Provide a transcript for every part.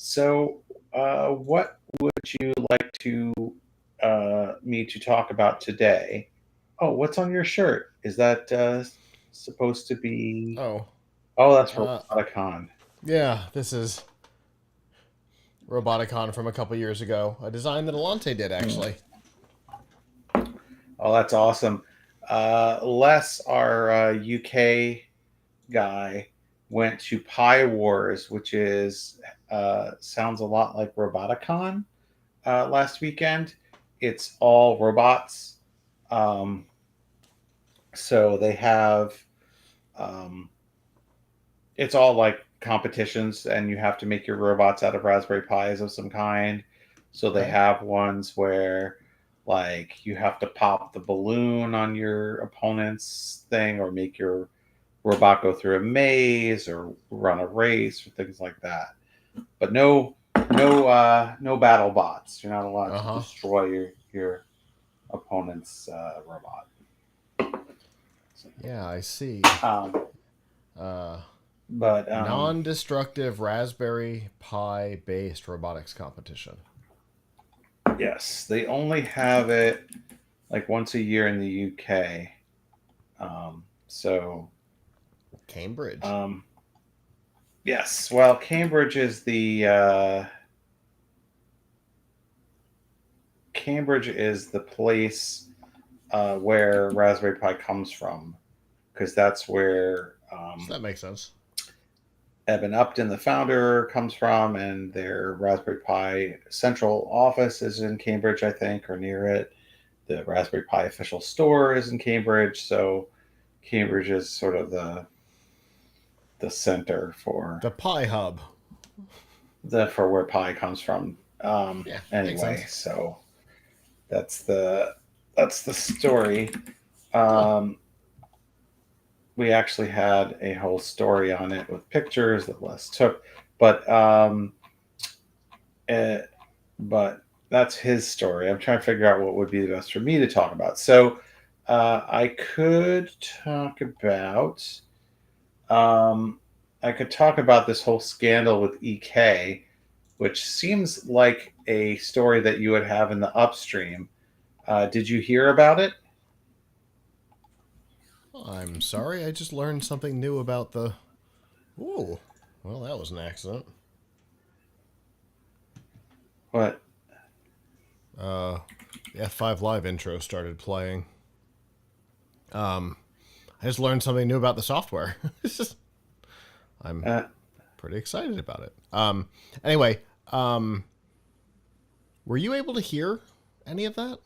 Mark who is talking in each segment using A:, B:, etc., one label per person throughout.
A: So, what would you like to me to talk about today? Oh, what's on your shirt? Is that supposed to be?
B: Oh,
A: Oh, that's for
B: uh,
A: Roboticon.
B: yeah, this is Roboticon from a couple years ago. A design that Alante did,
A: Hmm.
B: actually.
A: Oh, that's awesome. Les, our UK guy, went to Pi Wars, which is sounds a lot like Roboticon last weekend. It's all robots. Um, so they have um, it's all like competitions, and you have to make your robots out of Raspberry Pis of some kind. So they
B: Okay.
A: have ones where like you have to pop the balloon on your opponent's thing, or make your robot go through a maze, or run a race, or things like that. But no battle bots. You're not allowed
B: Uh
A: to
B: huh.
A: destroy your opponent's robot. So,
B: Yeah, I see.
A: um,
B: Uh,
A: but
B: Non destructive Raspberry Pi based robotics competition.
A: yes, they only have it like once a year in the UK. So
B: Cambridge.
A: um, yes, well, Cambridge is the place where Raspberry Pi comes from, because that's where
B: So that makes sense.
A: Eben Upton, the founder, comes from, and their Raspberry Pi central office is in Cambridge, I think, or near it. The Raspberry Pi official store is in Cambridge, so Cambridge is sort of the center
B: The Pi Hub.
A: for where Pi comes from.
B: Yeah, makes
A: Anyway,
B: sense.
A: so that's the story.
B: Huh.
A: Um, we actually had a whole story on it with pictures that Les took, but uh, but that's his story. I'm trying to figure out what would be the best for me to talk about. So I could talk about um, this whole scandal with EK, which seems like a story that you would have in the upstream. Did you hear about it?
B: I'm sorry, I just learned something new about the. Ooh. Well, that was an accident.
A: What?
B: Uh, the F5 Live intro started playing. Um, I just learned something new about the software. I'm
A: Uh,
B: pretty excited about it. Anyway, um, were you able to hear any of that?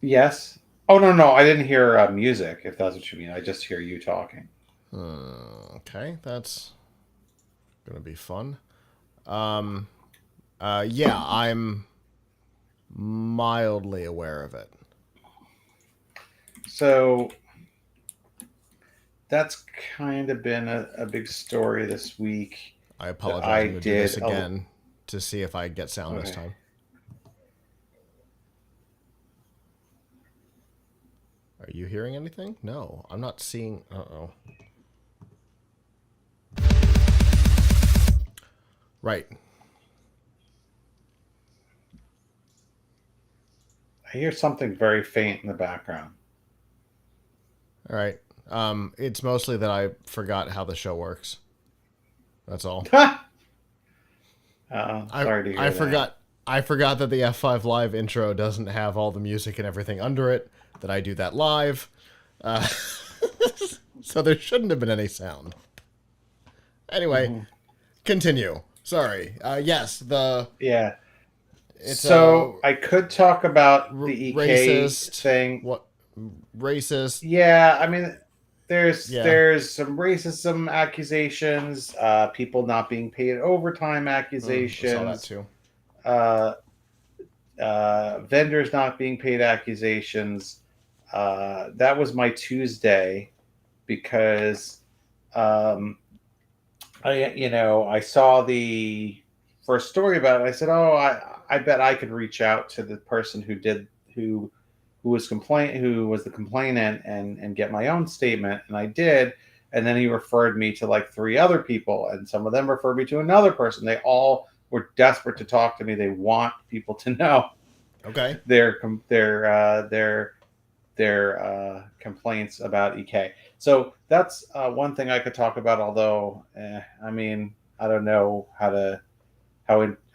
A: yes. Oh no, I didn't hear music. If that's what you mean, I just hear you talking.
B: Okay, that's gonna be fun. Um, yeah, I'm mildly aware of it.
A: So that's kind of been a big story this week
B: I
A: that
B: apologize.
A: I
B: I'm gonna do this
A: did.
B: again to see if I get sound this
A: Okay.
B: time. Are you hearing anything? No, I'm not seeing. Uh oh. Right.
A: I hear something very faint in the background.
B: All right. It's mostly that I forgot how the show works. That's all. I
A: Sorry to
B: I
A: hear that.
B: forgot I forgot that the F5 Live intro doesn't have all the music and everything under it. That I do that live, uh, so there shouldn't have been any sound. Anyway,
A: Hmm.
B: continue. Sorry. Yes, the
A: Yeah.
B: it's a
A: So I could talk about the EK
B: racist.
A: thing.
B: What racist?
A: Yeah, I mean,
B: Yeah.
A: there's some racism accusations, people not being paid overtime
B: I saw that
A: accusations,
B: too.
A: uh, vendors not being paid accusations. That was my Tuesday because um, I saw the first story about it. I said, "Oh, I bet I could reach out to the person who was the complainant, and get my own statement," and I did. And then he referred me to like 3 other people, and some of them referred me to another person. They all were desperate to talk to me. They want people to know
B: Okay.
A: their complaints about EK. So that's one thing I could talk about. Although, I mean, I don't know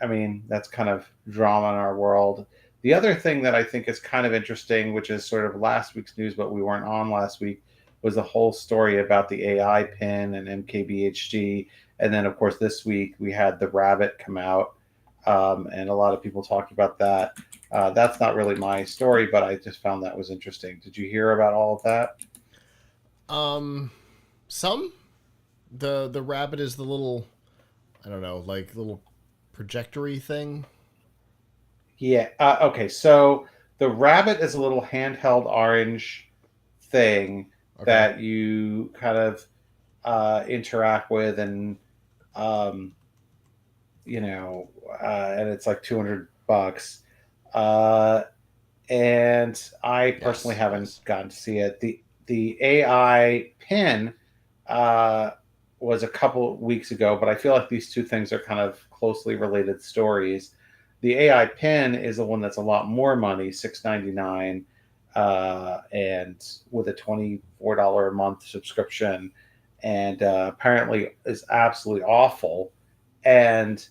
A: I mean, that's kind of drama in our world. The other thing that I think is kind of interesting, which is sort of last week's news, but we weren't on last week, was the whole story about the AI pin and MKBHD. And then, of course, this week we had the rabbit come out, and a lot of people talking about that. That's not really my story, but I just found that was interesting. Did you hear about all of that?
B: Some the rabbit is the little, I don't know, like little projectory thing.
A: Yeah. Okay. So the rabbit is a little handheld orange thing
B: Okay.
A: that you kind of interact with, and um, and it's like $200. Uh, and I personally
B: Yes.
A: haven't
B: Yes.
A: gotten to see it. The AI pin uh, was a couple weeks ago, but I feel like these two things are kind of closely related stories. The AI pin is the one that's a lot more money, $6.99, and with a $24 a month subscription, and apparently is absolutely awful. And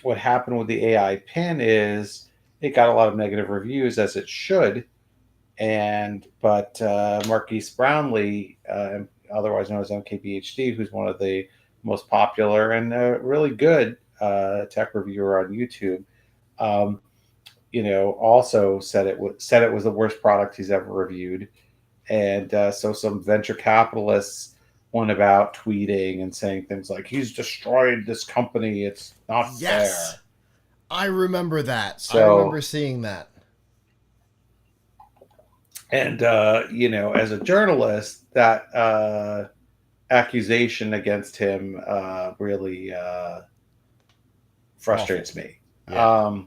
A: what happened with the AI pin is it got a lot of negative reviews, as it should. And but Marquise Brownlee, otherwise known as MKBHD, who's one of the most popular and really good tech reviewer on YouTube, um, also said it was the worst product he's ever reviewed. And so some venture capitalists went about tweeting and saying things like, "He's destroyed this company. It's not
B: Yes.
A: fair."
B: I remember that. I remember
A: So,
B: seeing that.
A: and as a journalist, that accusation against him really
B: Awful.
A: frustrates me.
B: Yeah.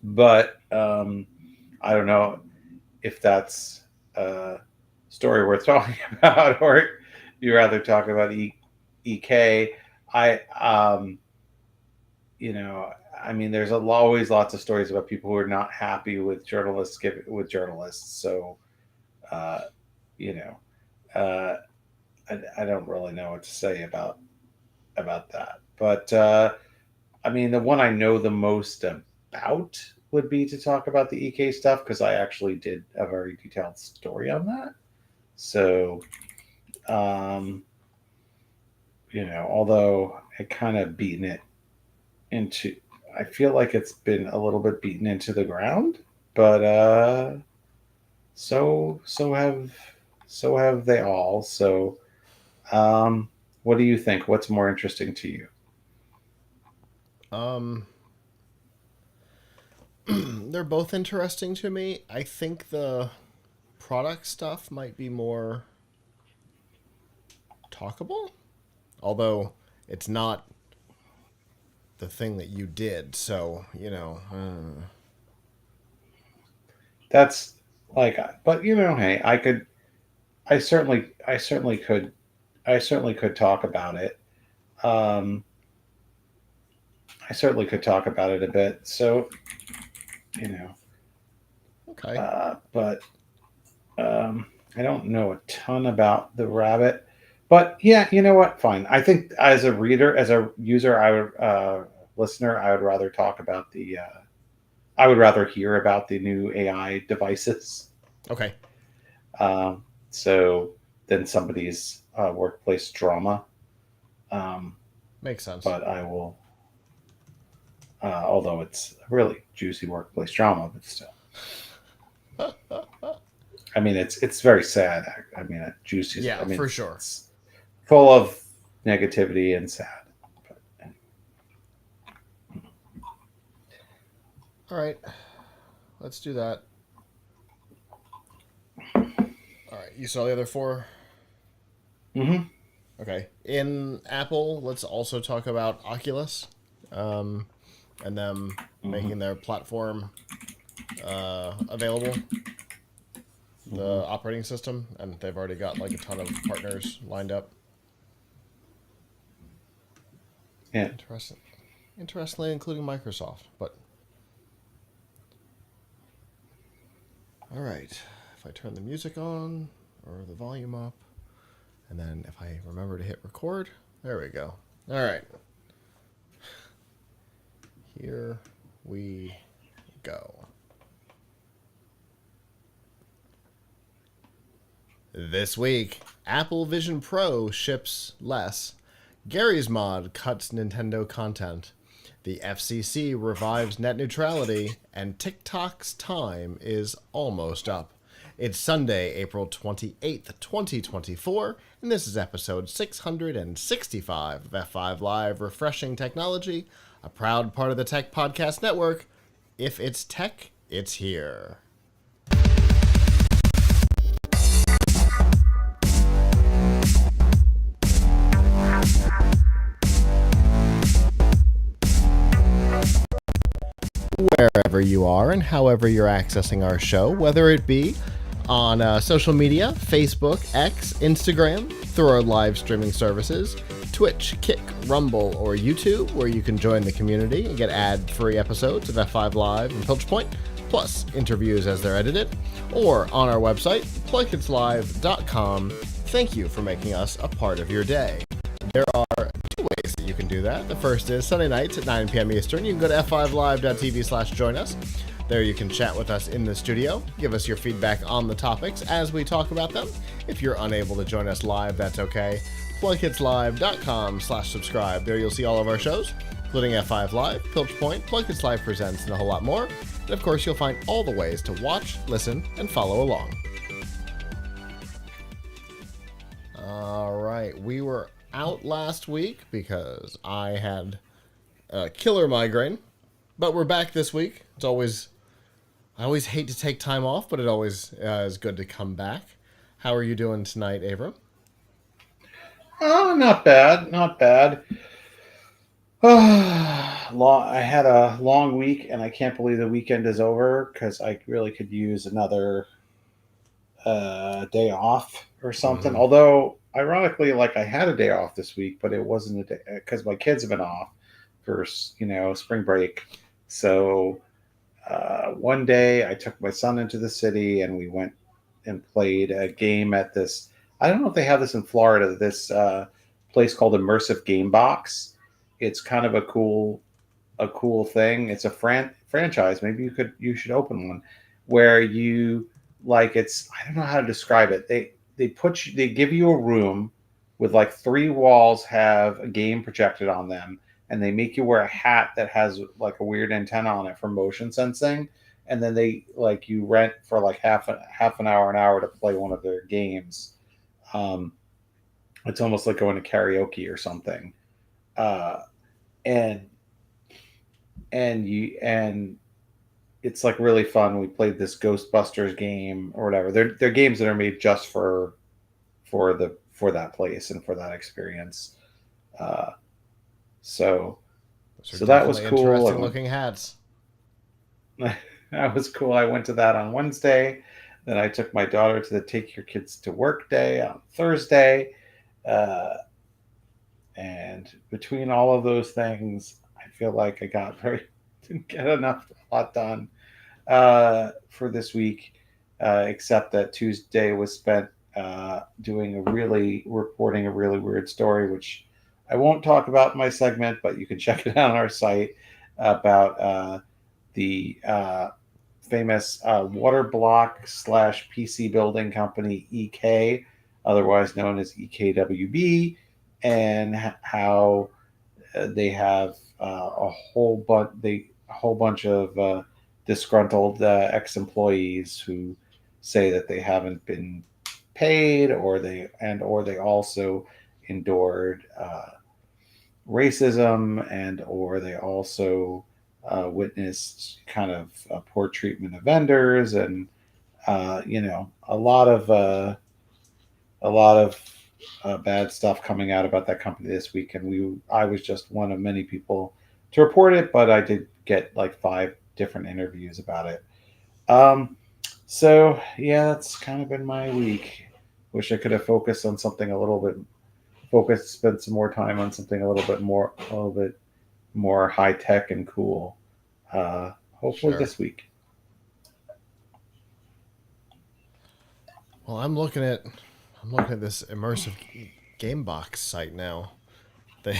A: But I don't know if that's a story worth talking about, or you rather talk about EK. I, you know, I mean, there's always lots of stories about people who are not happy with journalists. So, uh, you know, uh, I don't really know what to say about that. But I mean, the one I know the most about would be to talk about the EK stuff, because I actually did a very detailed story on that. So, um, although I kind of beaten it into, I feel like it's been a little bit beaten into the ground, but so so have so have they all. So, what do you think? What's more interesting to you?
B: Um, they're both interesting to me. I think the product stuff might be more talkable, although it's not the thing that you did. So
A: That's like, but hey, I certainly could, talk about it. Um, I certainly could talk about it a bit. So, you know,
B: okay.
A: but I don't know a ton about the rabbit. But yeah, you know what? Fine. I think as a reader, as a user, I would listener, I would rather talk about the. I would rather hear about the new AI devices.
B: Okay.
A: Um, so than somebody's workplace drama. Um,
B: Makes sense.
A: but I will, although it's a really juicy workplace drama, but still. I mean, it's very sad. I mean, juicy. I
B: Yeah,
A: mean,
B: for sure.
A: it's full of negativity and sad. But anyway.
B: All right. Let's do that. All right. You saw the other four?
A: Mm-hmm.
B: Okay. In Apple, let's also talk about Oculus, and them
A: Mm-hmm.
B: making their platform available. the
A: Hmm.
B: operating system, and they've already got like a ton of partners lined up.
A: Yeah.
B: Interesting. Interestingly, including Microsoft. But all right, if I turn the music on or the volume up, and then if I remember to hit record, there we go. All right, here we go. This week, Apple Vision Pro ships less. Garry's mod cuts Nintendo content. The FCC revives net neutrality, and TikTok's time is almost up. It's Sunday, April 28th, 2024, and this is episode 665 of F5 Live Refreshing Technology, a proud part of the Tech Podcast Network. If it's tech, it's here. Wherever you are and however you're accessing our show, whether it be on social media, Facebook, X, Instagram, through our live streaming services, Twitch, Kick, Rumble, or YouTube, where you can join the community and get ad-free episodes of F5 Live and Piltch, plus interviews as they're edited, or on our website, PLUGHITZlive.com. Thank you for making us a part of your day. There are two ways that you can do that. The first is Sunday nights at 9 p.m. Eastern. You can go to f5live.tv/join us. There you can chat with us in the studio, give us your feedback on the topics as we talk about them. If you're unable to join us live, that's okay. PLUGHITZlive.com/subscribe. There you'll see all of our shows, including F5 Live, Piltch, PLUGHITZ Live Presents, and a whole lot more. And of course, you'll find all the ways to watch, listen, and follow along. All right, we were out last week because I had a killer migraine, but we're back this week. I always hate to take time off, but it always is good to come back. How are you doing tonight, Avram?
A: Oh, not bad, not bad. I had a long week, and I can't believe the weekend is over because I really could use another day off or something.
B: Mm-hmm.
A: Although, ironically, like I had a day off this week, but it wasn't a day because my kids have been off for spring break. So one day I took my son into the city and we went and played a game at this. I don't know if they have this in Florida. This place called Immersive Game Box. It's kind of a cool thing. It's a franchise. Maybe you should open one where you like it's I don't know how to describe it. They give you a room with like three walls have a game projected on them, and they make you wear a hat that has like a weird antenna on it for motion sensing, and then they like you rent for like half an hour to play one of their games. Um, it's almost like going to karaoke or something. Uh, and and it's like really fun. We played this Ghostbusters game or whatever. They're games that are made just for that place and for that experience. Uh, so
B: Those are
A: so that was
B: definitely
A: cool.
B: interesting looking hats.
A: That was cool. I went to that on Wednesday. Then I took my daughter to the Take Your Kids to Work Day on Thursday. Uh, and between all of those things, I feel like didn't get enough a lot done for this week, except that Tuesday was spent reporting a really weird story, which I won't talk about in my segment, but you can check it out on our site about the famous water block / PC building company EK, otherwise known as EKWB, and how they have a whole bunch of disgruntled ex-employees who say that they haven't been paid, or they also endured racism, and or they also witnessed kind of poor treatment of vendors, and a lot of bad stuff coming out about that company this week. And I was just one of many people to report it, but I did get like 5 different interviews about it. Um, So yeah, that's kind of been my week. Wish I could have focused on something a little bit focused, spent some more time on something a little bit more high tech and cool. Hopefully
B: Sure.
A: this week.
B: Well, I'm looking at this immersive game box site now. They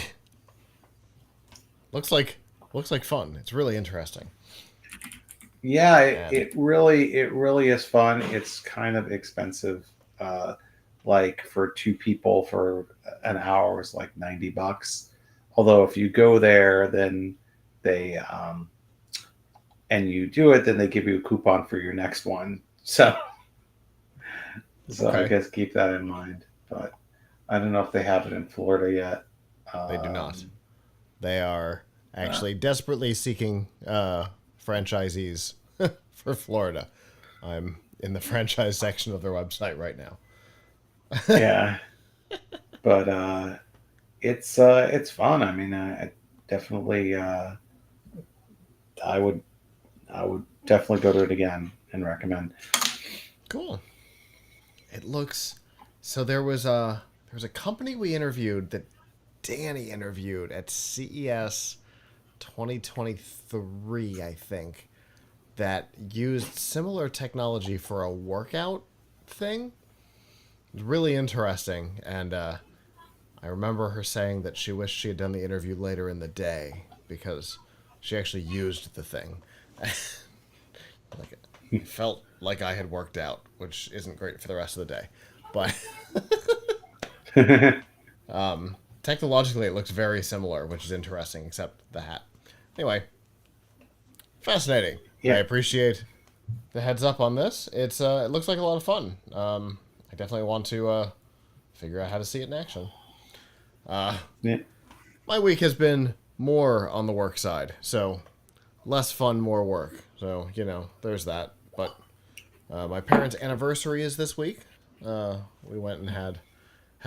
B: looks like looks like fun. It's really interesting.
A: Yeah,
B: And
A: it really is fun. It's kind of expensive. Uh, like for two people for an hour is like $90. Although if you go there, then they and you do it, then they give you a coupon for your next one. So I
B: okay,
A: guess keep that in mind. But I don't know if they have it in Florida yet.
B: they do not.
A: Um,
B: They are
A: uh,
B: actually desperately seeking franchisees for Florida. I'm in the franchise section of their website right now.
A: yeah, but it's fun. I mean, I definitely I would I would definitely go to it again and recommend.
B: Cool. It looks so. There was a company we interviewed that Danny interviewed at CES 2023, I think, that used similar technology for a workout thing. It was really interesting, and I remember her saying that she wished she had done the interview later in the day because she actually used the thing. Like, I felt like I had worked out, which isn't great for the rest of the day. But technologically, it looks very similar, which is interesting, except the hat. Anyway, fascinating. I
A: Yeah,
B: appreciate the heads up on this. It looks like a lot of fun. I definitely want to figure out how to see it in action.
A: yeah,
B: My week has been more on the work side, so less fun, more work. So there's that. But my parents' anniversary is this week. We went and had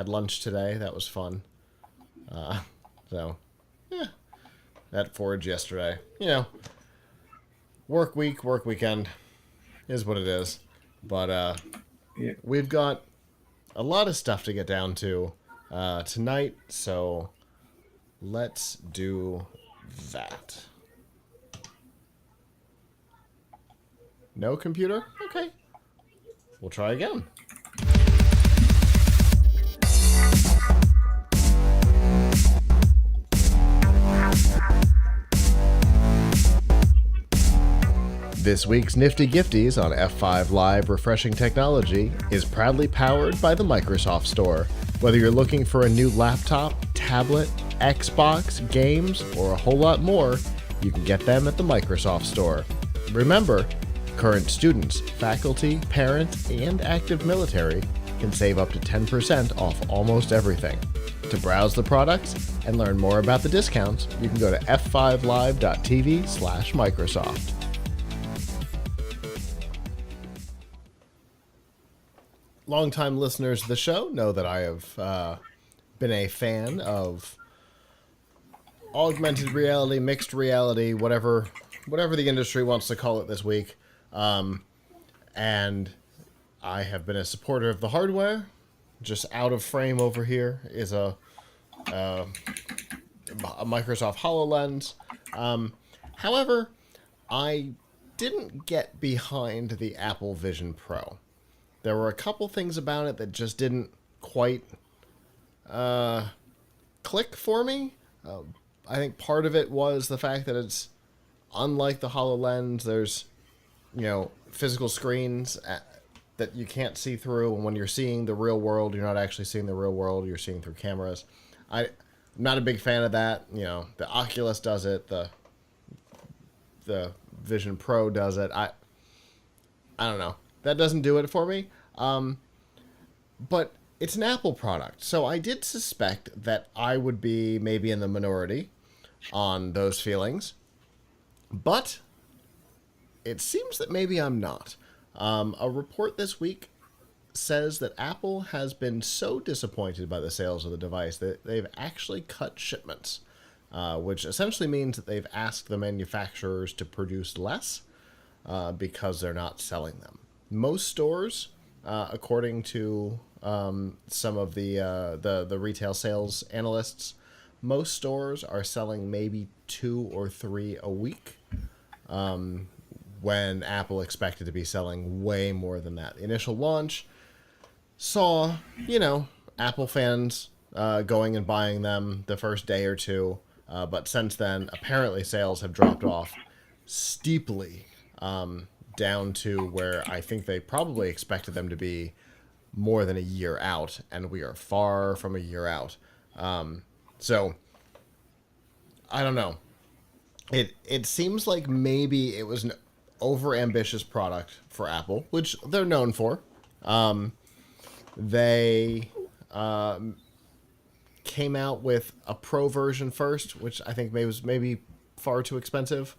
B: lunch today. That was fun. So yeah, that forage yesterday. Work week, work weekend is what it is. But
A: yeah.
B: we've got a lot of stuff to get down to tonight, so let's do that. No computer? Okay. We'll try again. This week's Nifty Gifties on F5 Live Refreshing Technology is proudly powered by the Microsoft Store. Whether you're looking for a new laptop, tablet, Xbox, games, or a whole lot more, you can get them at the Microsoft Store. Remember, current students, faculty, parents, and active military can save up to 10% off almost everything. To browse the products and learn more about the discounts, you can go to f5live.tv/Microsoft. Longtime listeners of the show know that I have been a fan of augmented reality, mixed reality, whatever the industry wants to call it this week. And I have been a supporter of the hardware. Just out of frame over here is a Microsoft HoloLens. However, I didn't get behind the Apple Vision Pro. There were a couple things about it that just didn't quite click for me. I think part of it was the fact that it's unlike the HoloLens. There's physical screens that you can't see through, and when you're seeing the real world, you're not actually seeing the real world. You're seeing through cameras. I'm not a big fan of that. The Oculus does it. The Vision Pro does it. I don't know. That doesn't do it for me. But it's an Apple product, so I did suspect that I would be maybe in the minority on those feelings. But it seems that maybe I'm not. A report this week says that Apple has been so disappointed by the sales of the device that they've actually cut shipments, which essentially means that they've asked the manufacturers to produce less because they're not selling them. most stores, according to some of the retail sales analysts, most stores are selling maybe 2 or 3 a week. When Apple expected to be selling way more than that. The initial launch saw, Apple fans going and buying them the first day or two, but since then, apparently sales have dropped off steeply, down to where I think they probably expected them to be more than a year out, and we are far from a year out. So, I don't know. It seems like maybe it was an overambitious product for Apple, which they're known for. They came out with a Pro version first, which I think was maybe far too expensive.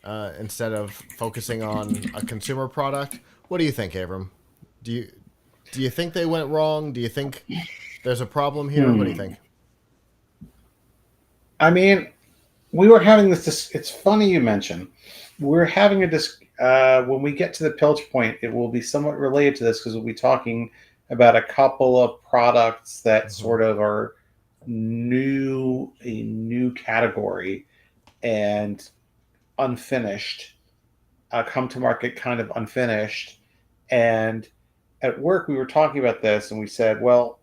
B: Instead of focusing on a consumer product, what do you think, Avram? Do you think they went wrong? Do you think there's a problem here? What do you think?
A: I mean, we were having this. It's funny you mention. We're having a when we get to the Piltch point, it will be somewhat related to this because we'll be talking about a couple of products that sort of are a new category and unfinished, come to market kind of unfinished. And at work, we were talking about this and we said, well,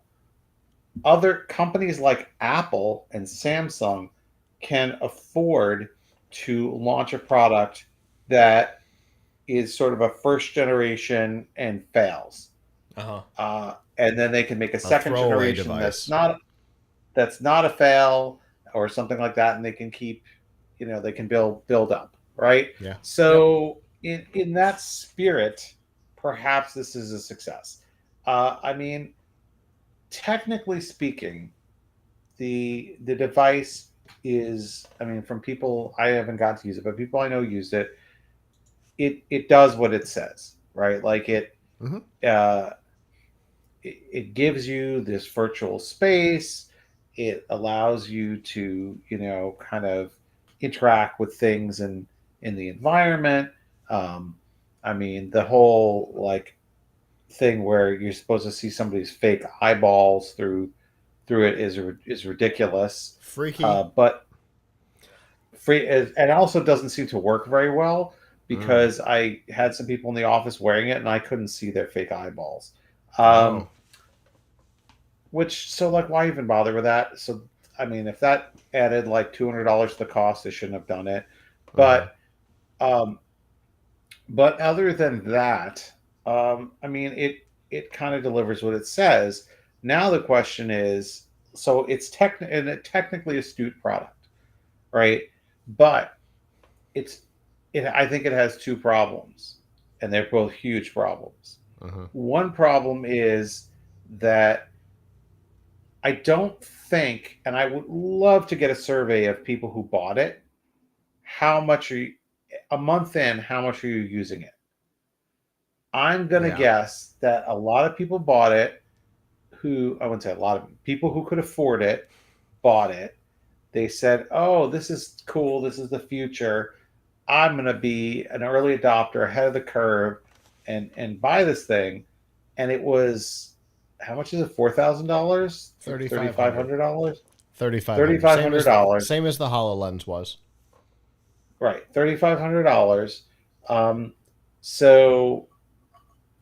A: other companies like Apple and Samsung can afford to launch a product that is sort of a first generation and fails. And then they can make a second generation
B: device.
A: that's not a fail or something like that, and they can keep, they can build up, right?
B: Yeah.
A: So in that spirit, perhaps this is a success. I mean, technically speaking, the device is, I mean, from people, I haven't got to use it, but people I know used it. It does what it says, right? Like it gives you this virtual space. It allows you to, kind of interact with things in the environment. I mean, the whole like thing where you're supposed to see somebody's fake eyeballs through it is ridiculous.
B: Freaky.
A: But free, and also doesn't seem to work very well because I had some people in the office wearing it and I couldn't see their fake eyeballs. Which, so like, why even bother with that? So, I mean, if that added like $200 to the cost, they shouldn't have done it. But, but other than that, I mean, it kind of delivers what it says. Now the question is, so it's technically astute product, right? But I think it has two problems, and they're both huge problems. One problem is that I don't think, and I would love to get a survey of people who bought it. How much are you, a month in, how much are you using it? I'm going to guess that a lot of people bought it I wouldn't say a lot of people who could afford it bought it. They said, oh, this is cool. This is the future. I'm going to be an early adopter ahead of the curve and buy this thing. And it was, how much is it? $4,000? $3,500? $3,500.
B: Same as the HoloLens was.
A: Right. $3,500. So,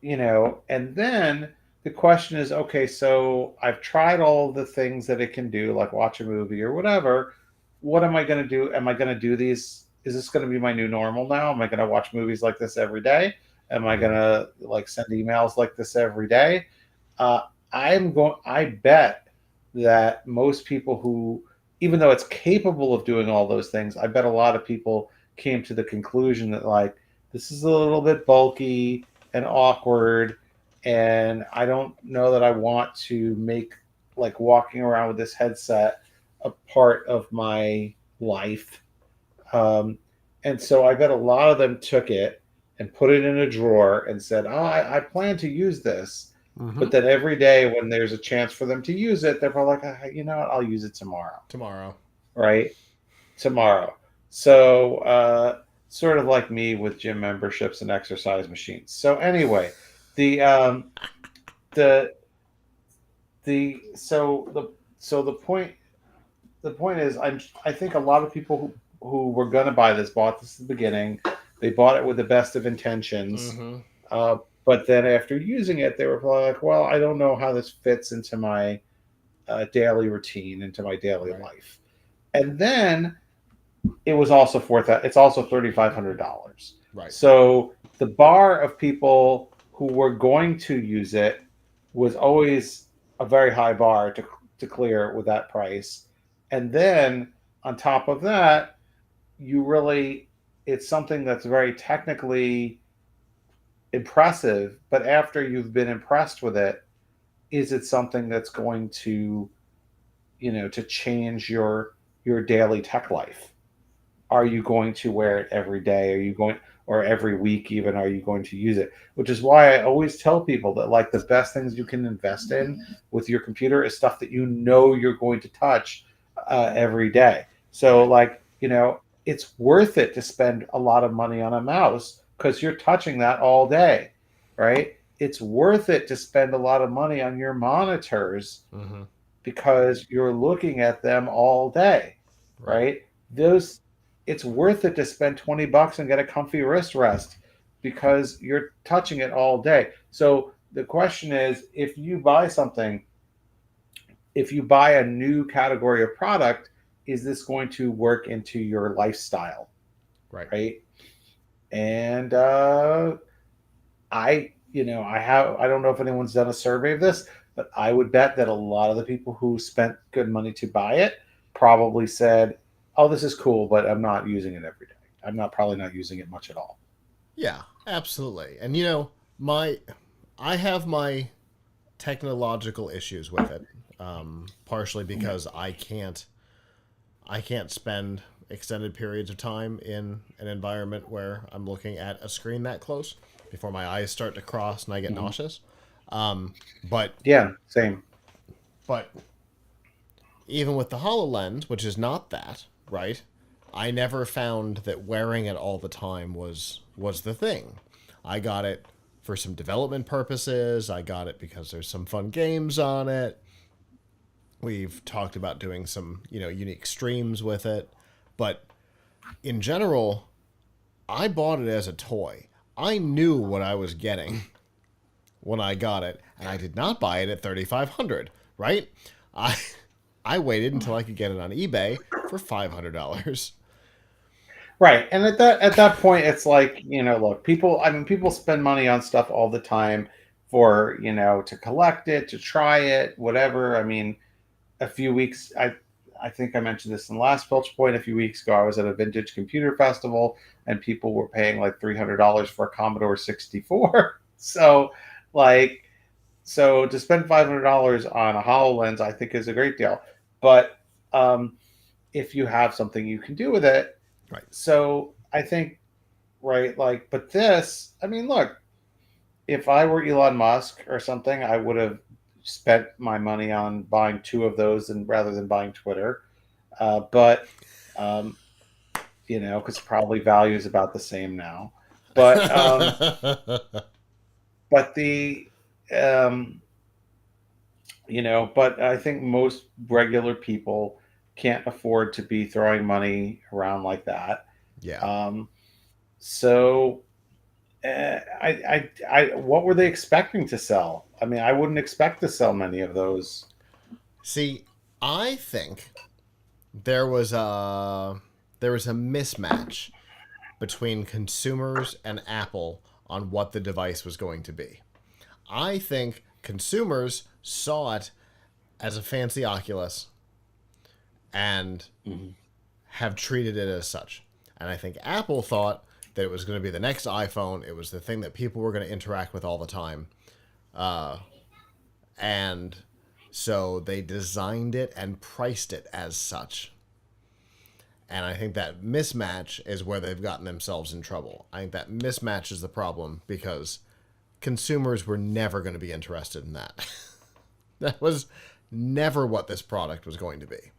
A: and then the question is, okay, so I've tried all the things that it can do, like watch a movie or whatever. What am I going to do? Am I going to do these? Is this going to be my new normal now? Am I going to watch movies like this every day? Am I going to like send emails like this every day? I bet that most people who, even though it's capable of doing all those things, I bet a lot of people came to the conclusion that like, this is a little bit bulky and awkward, and I don't know that I want to make like walking around with this headset a part of my life. And so I bet a lot of them took it and put it in a drawer and said, oh, I plan to use this. But then every day when there's a chance for them to use it, they're probably like, you know what, I'll use it tomorrow.
B: Tomorrow.
A: Right? Tomorrow. So sort of like me with gym memberships and exercise machines. So anyway, the um, the the so the so the point is I think a lot of people who were going to buy this bought this at the beginning. They bought it with the best of intentions,
B: Mm-hmm.
A: uh, but then after using it, they were probably like, "Well, I don't know how this fits into my daily routine, into my daily
B: Right.
A: life." And then it was also it's also $3,500.
B: Right.
A: So the bar of people who were going to use it was always a very high bar to clear with that price. And then on top of that, you really it's something that's very technically impressive, but after you've been impressed with it, is it something that's going to, to change your daily tech life? Are you going to wear it every day? Are you going, or every week even, are you going to use it? Which is why I always tell people that like the best things you can invest in with your computer is stuff that you're going to touch every day. So like, it's worth it to spend a lot of money on a mouse because you're touching that all day, right? It's worth it to spend a lot of money on your monitors
B: Mm-hmm.
A: because you're looking at them all day,
B: Right.
A: right? Those It's worth it to spend $20 and get a comfy wrist rest because you're touching it all day. So the question is, if you buy a new category of product, is this going to work into your lifestyle,
B: Right.
A: right? And I don't know if anyone's done a survey of this, but I would bet that a lot of the people who spent good money to buy it probably said, "Oh, this is cool, but I'm not using it every day. I'm not probably not using it much at all."
B: Yeah, absolutely. And my I have my technological issues with it. Partially because I can't spend extended periods of time in an environment where I'm looking at a screen that close before my eyes start to cross and I get
A: Mhm.
B: nauseous. But
A: Yeah, same.
B: but even with the HoloLens, which is not that, right? I never found that wearing it all the time was the thing. I got it for some development purposes. I got it because there's some fun games on it. We've talked about doing some, unique streams with it. But in general, I bought it as a toy. I knew what I was getting when I got it, and I did not buy it at 3,500, right? I I waited until I could get it on eBay for $500.
A: Right. And at that point it's like, look, people spend money on stuff all the time for, to collect it, to try it, whatever. I mean, a few weeks I think I mentioned this in the last Piltch point. A few weeks ago I was at a vintage computer festival and people were paying like $300 for a Commodore 64. So like so to spend $500 on a HoloLens I think is a great deal. But um if you have something you can do with it.
B: Right.
A: So I think, right, like, but this, I mean, look, if I were Elon Musk or something, I would have spent my money on buying two of those and rather than buying Twitter. But um, because probably value is about the same now. But but the um, but I think most regular people can't afford to be throwing money around like that.
B: Yeah.
A: Um, so what were they expecting to sell? I mean, I wouldn't expect to sell many of those.
B: See, I think there was a mismatch between consumers and Apple on what the device was going to be. I think consumers saw it as a fancy Oculus and
A: Mhm.
B: have treated it as such. And I think Apple thought that it was going to be the next iPhone. It was the thing that people were going to interact with all the time. And so they designed it and priced it as such. And I think that mismatch is where they've gotten themselves in trouble. I think that mismatch is the problem because consumers were never going to be interested in that. That was never what this product was going to be.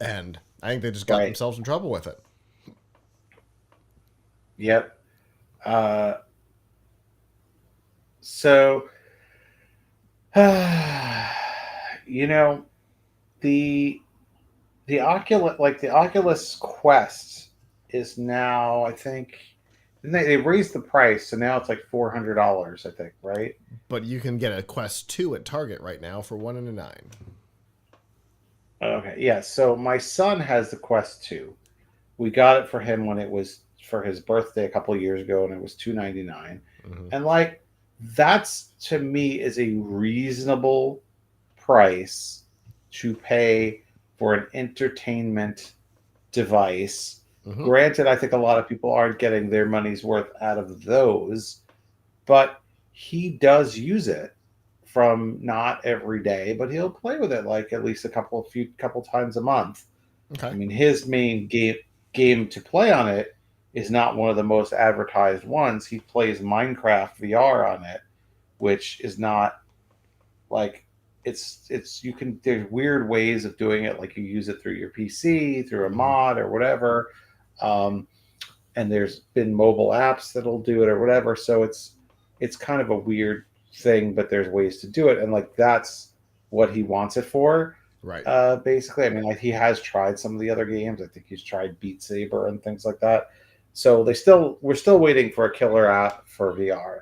B: And I think they just got
A: Right.
B: themselves in trouble with it.
A: Yep. Uh, so, you know, the the Oculus Quest is now, I think, they raised the price, so now it's like $400, I think, right?
B: But you can get a Quest 2 at Target right now for 199.
A: Okay, yeah. So my son has the Quest 2. We got it for him when it was for his birthday a couple of years ago, and it was $299.
B: Mm-hmm.
A: And like, that's to me is a reasonable price to pay for an entertainment device.
B: Mm-hmm.
A: Granted, I think a lot of people aren't getting their money's worth out of those, but he does use it from not every day, but he'll play with it like at least a couple times a month. I
B: Okay.
A: mean, his main game to play on it is not one of the most advertised ones. He plays Minecraft VR on it, which is not like it's you can there's weird ways of doing it, like you use it through your PC through a
B: Mm-hmm.
A: mod or whatever. Um, and there's been mobile apps that'll do it or whatever. So it's kind of a weird thing, but there's ways to do it, and like that's what he wants it for.
B: Right.
A: Basically, I mean, like he has tried some of the other games. I think he's tried Beat Saber and things like that. So we're still waiting for a killer app for VR.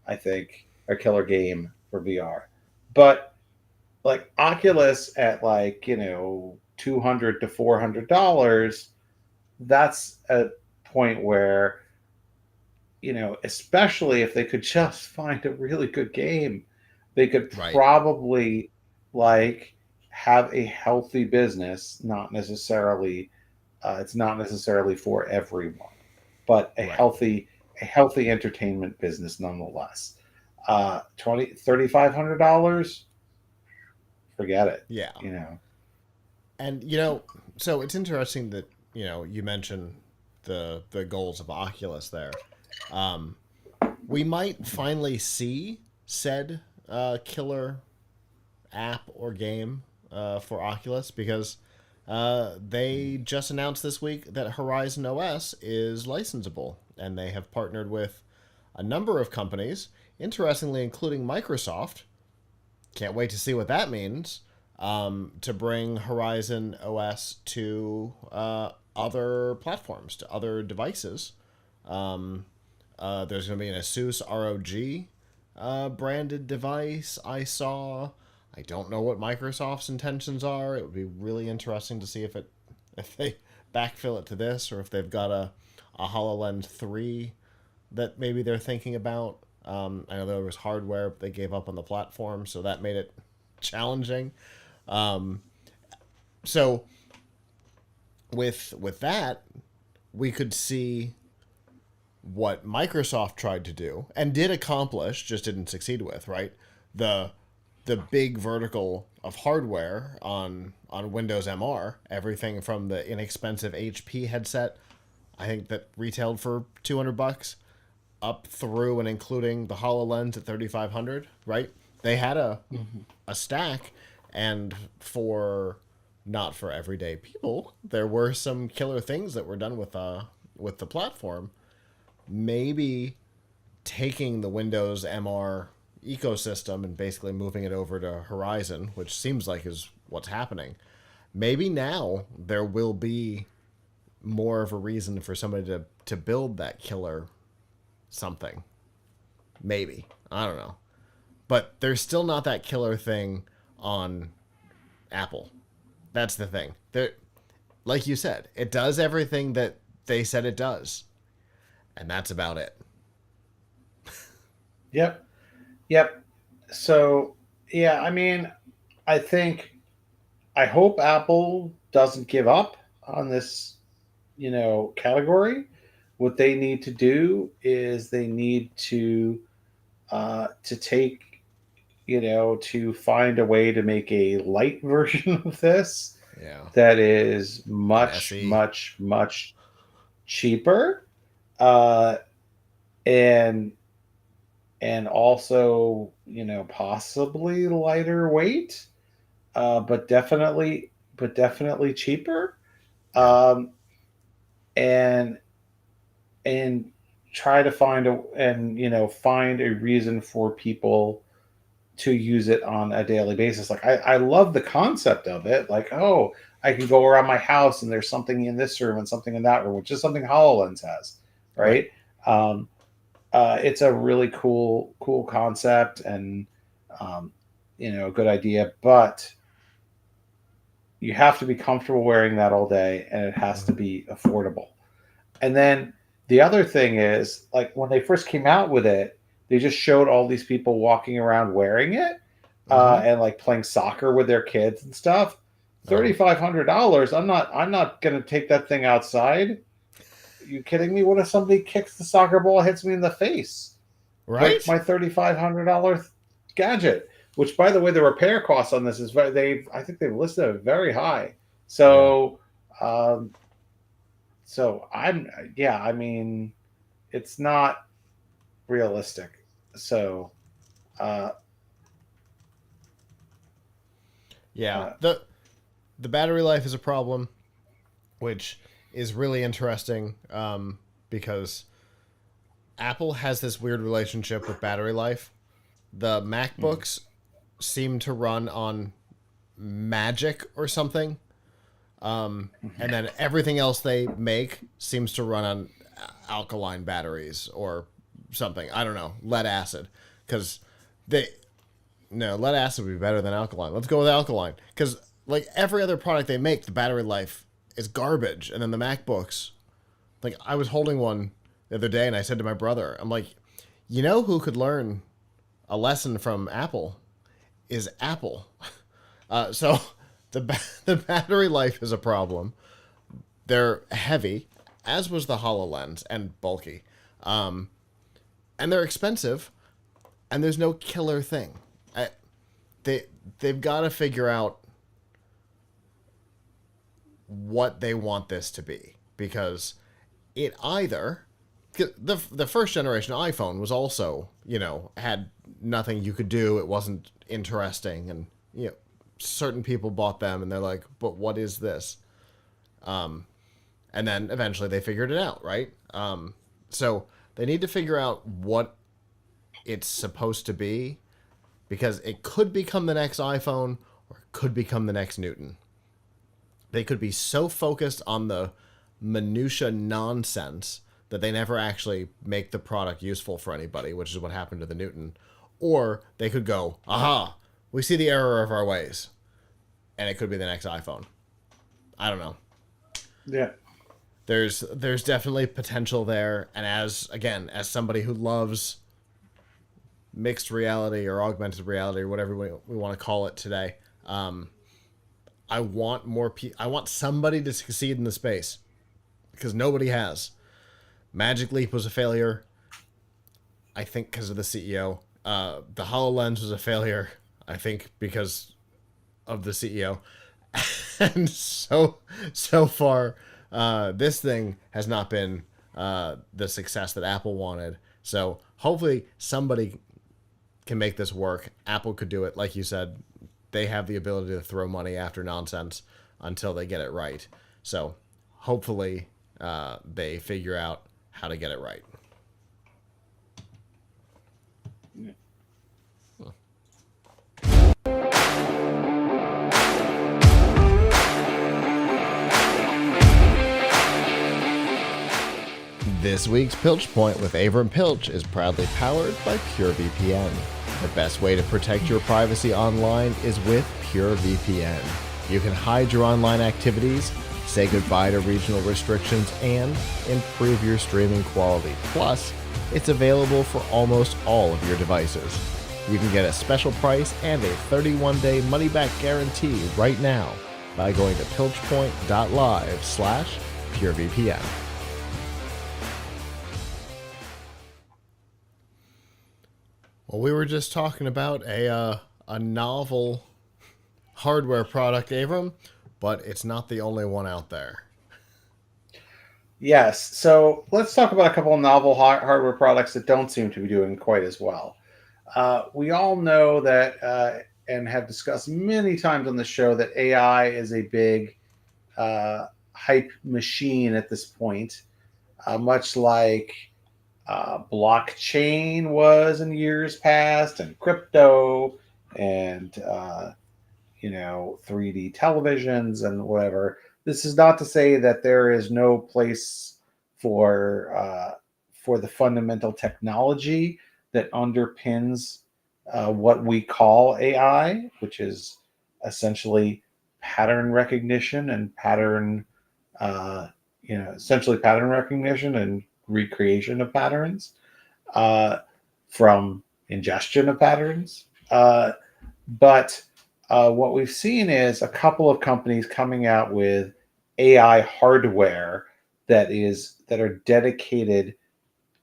A: I think a killer game for VR, but like Oculus at like $200 to $400, that's a point where especially if they could just find a really good game, they could
B: Right.
A: probably like have a healthy business. Not necessarily, it's not necessarily for everyone, but
B: Right.
A: a healthy entertainment business nonetheless. 3,500, forget it.
B: Yeah.
A: You know.
B: And so it's interesting that you mentioned the goals of Oculus there. Um, we might finally see said killer app or game for Oculus because they just announced this week that Horizon OS is licensable, and they have partnered with a number of companies, interestingly, including Microsoft. Can't wait to see what that means. To bring Horizon OS to other platforms, to other devices. Um, there's going to be an Asus ROG branded device I saw. I don't know what Microsoft's intentions are. It would be really interesting to see if they backfill it to this, or if they've got a HoloLens 3 that maybe they're thinking about. I know there was hardware, but they gave up on the platform, so that made it challenging. Um, so with that, we could see what Microsoft tried to do and did accomplish, just didn't succeed with, right? The the big vertical of hardware on Windows MR, everything from the inexpensive HP headset, I think that retailed for $200, up through and including the HoloLens at 3,500, right? They had
A: Mhm.
B: a stack, and for not for everyday people, there were some killer things that were done with the platform. Maybe taking the Windows MR ecosystem and basically moving it over to Horizon, which seems like is what's happening. Maybe now there will be more of a reason for somebody to build that killer something. Maybe. I don't know. But there's still not that killer thing on Apple. That's the thing. There, like you said, it does everything that they said it does, and that's about it.
A: Yep. Yep. So yeah, I mean, I think I hope Apple doesn't give up on this, category. What they need to do is they need to take, to find a way to make a light version of this
B: Yeah.
A: that is
B: Like an
A: much,
B: SE.
A: much, much cheaper, uh, and also, possibly lighter weight, but definitely cheaper.
B: Yeah.
A: Um, and and try to find find a reason for people to use it on a daily basis. Like I love the concept of it. Like, oh, I can go around my house and there's something in this room and something in that room, which is something HoloLens has,
B: Right.
A: right? Um, it's a really cool concept and um, a good idea, but you have to be comfortable wearing that all day, and it has to be affordable. And then the other thing is, like when they first came out with it, they just showed all these people walking around wearing it
B: Mm-hmm.
A: and like playing soccer with their kids and stuff.
B: Oh.
A: $3,500. I'm not gonna take that thing outside. Are you kidding me? What if somebody kicks the soccer ball, hits me in the face? Breaks
B: Right?
A: my $3,500 gadget. Which, by the way, the repair cost on this is I think they've listed it very high.
B: Yeah.
A: So, um, yeah. I mean, it's not realistic. So, uh,
B: Yeah.
A: uh,
B: The battery life is a problem, which is really interesting because Apple has this weird relationship with battery life. The
A: mm,
B: MacBooks seem to run on magic or something. And then everything else they make seems to run on alkaline batteries or something. I don't know, lead acid, because they no lead acid would be better than alkaline. Let's go with alkaline, because like every other product they make, the battery life is garbage. And then the MacBooks, like I was holding one the other day, and I said to my brother, I'm like, you know who could learn a lesson from Apple is Apple. So the battery life is a problem. They're heavy, as was the HoloLens, and bulky. And they're expensive, and there's no killer thing. They they've got to figure out what they want this to be, because it either the first generation iPhone was also, had nothing you could do. It wasn't interesting, and certain people bought them and they're like, but what is this? And then eventually they figured it out, right? So they need to figure out what it's supposed to be, because it could become the next iPhone or it could become the next Newton. They could be so focused on the minutia nonsense that they never actually make the product useful for anybody, which is what happened to the Newton. Or they could go, aha, we see the error of our ways, and it could be the next iPhone. I don't know.
A: yeah.
B: There's definitely potential there, and as somebody who loves mixed reality or augmented reality or whatever we want to call it today, I want I want somebody to succeed in the space, because nobody has. Magic Leap was a failure, I think, because of the CEO. The HoloLens was a failure, I think, because of the CEO. And so far, this thing has not been the success that Apple wanted. So hopefully somebody can make this work. Apple could do it, like you said. They have the ability to throw money after nonsense until they get it right. So hopefully they figure out how to get it right. This week's Piltch Point with Avram Piltch is proudly powered by PureVPN. The best way to protect your privacy online is with PureVPN. You can hide your online activities, say goodbye to regional restrictions, and improve your streaming quality. Plus, it's available for almost all of your devices. You can get a special price and a 31-day money-back guarantee right now by going to piltchpoint.live/PureVPN. Well, we were just talking about a novel hardware product, Avram, but it's not the only one out there.
A: Yes. So let's talk about a couple of novel hardware products that don't seem to be doing quite as well. We all know that and have discussed many times on the show that AI is a big hype machine at this point, much like blockchain was in years past, and crypto, and 3D televisions and whatever. This is not to say that there is no place for the fundamental technology that underpins what we call AI, which is essentially pattern recognition and uh, essentially pattern recognition and recreation of patterns uh, from ingestion of patterns. But what we've seen is a couple of companies coming out with AI hardware that are dedicated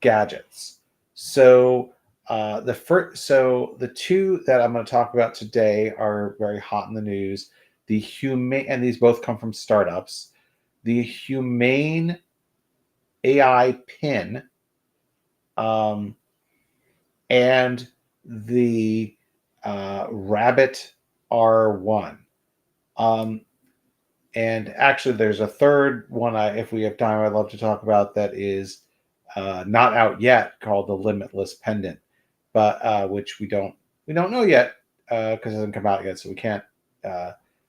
A: gadgets. So the two that I'm going to talk about today are very hot in the news. And these both come from startups. The Humane AI pin, um, and the Rabbit R1. Um, and actually, there's a third one. If we have time, I'd love to talk about that is not out yet, called the Limitless Pendant, but which we don't know yet because it hasn't come out yet, so we can't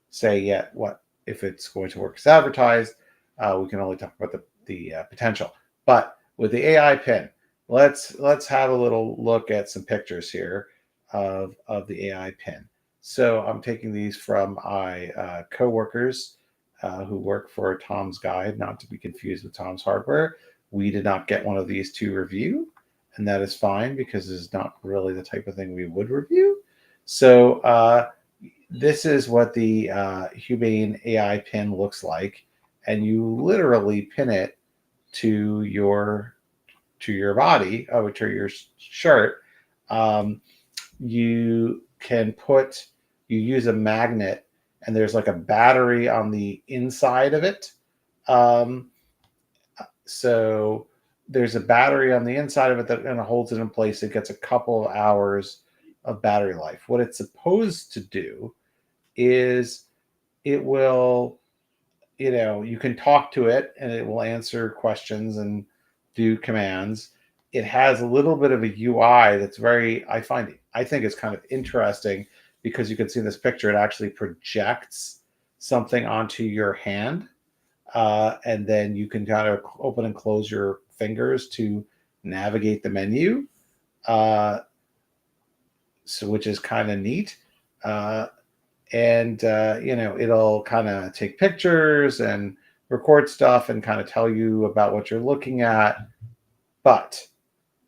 A: say yet what if it's going to work as advertised. We can only talk about the potential. But with the AI pin, let's have a little look at some pictures here of the AI pin. So I'm taking these from my coworkers who work for Tom's Guide, not to be confused with Tom's Hardware. We did not get one of these to review, and that is fine because it's not really the type of thing we would review. So this is what the Humane AI pin looks like, and you literally pin it to your body, to your shirt. Um, you use a magnet, and there's like a battery on the inside of it. Um, so there's a battery on the inside of it that kind of holds it in place. It gets a couple of hours of battery life. What it's supposed to do is it will, you can talk to it and it will answer questions and do commands. It has a little bit of a UI that's I think it's kind of interesting because you can see in this picture, it actually projects something onto your hand. And then you can kind of open and close your fingers to navigate the menu, which is kind of neat. And it'll kind of take pictures and record stuff and kind of tell you about what you're looking at. But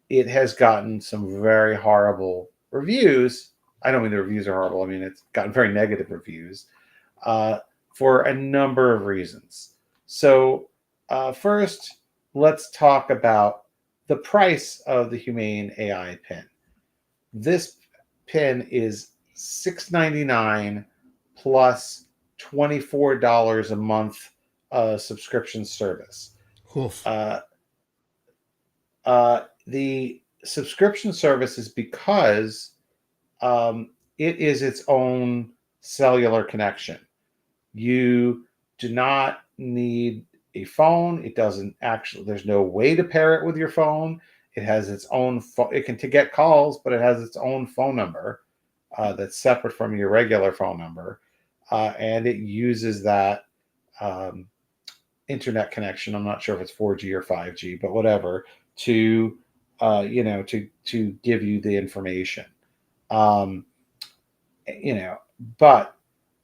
A: it has gotten some very horrible reviews. I don't mean the reviews are horrible. I mean, it's gotten very negative reviews uh, for a number of reasons. So first, let's talk about the price of the Humane AI pin. This pin is $6.99 plus $24 a month subscription service.
B: Oof.
A: The subscription service is because it is its own cellular connection. You do not need a phone. It doesn't actually, there's no way to pair it with your phone. It has its own it can get calls, but it has its own phone number that's separate from your regular phone number. And it uses that um, internet connection. I'm not sure if it's 4G or 5G, but whatever, to to give you the information. Um, you know, but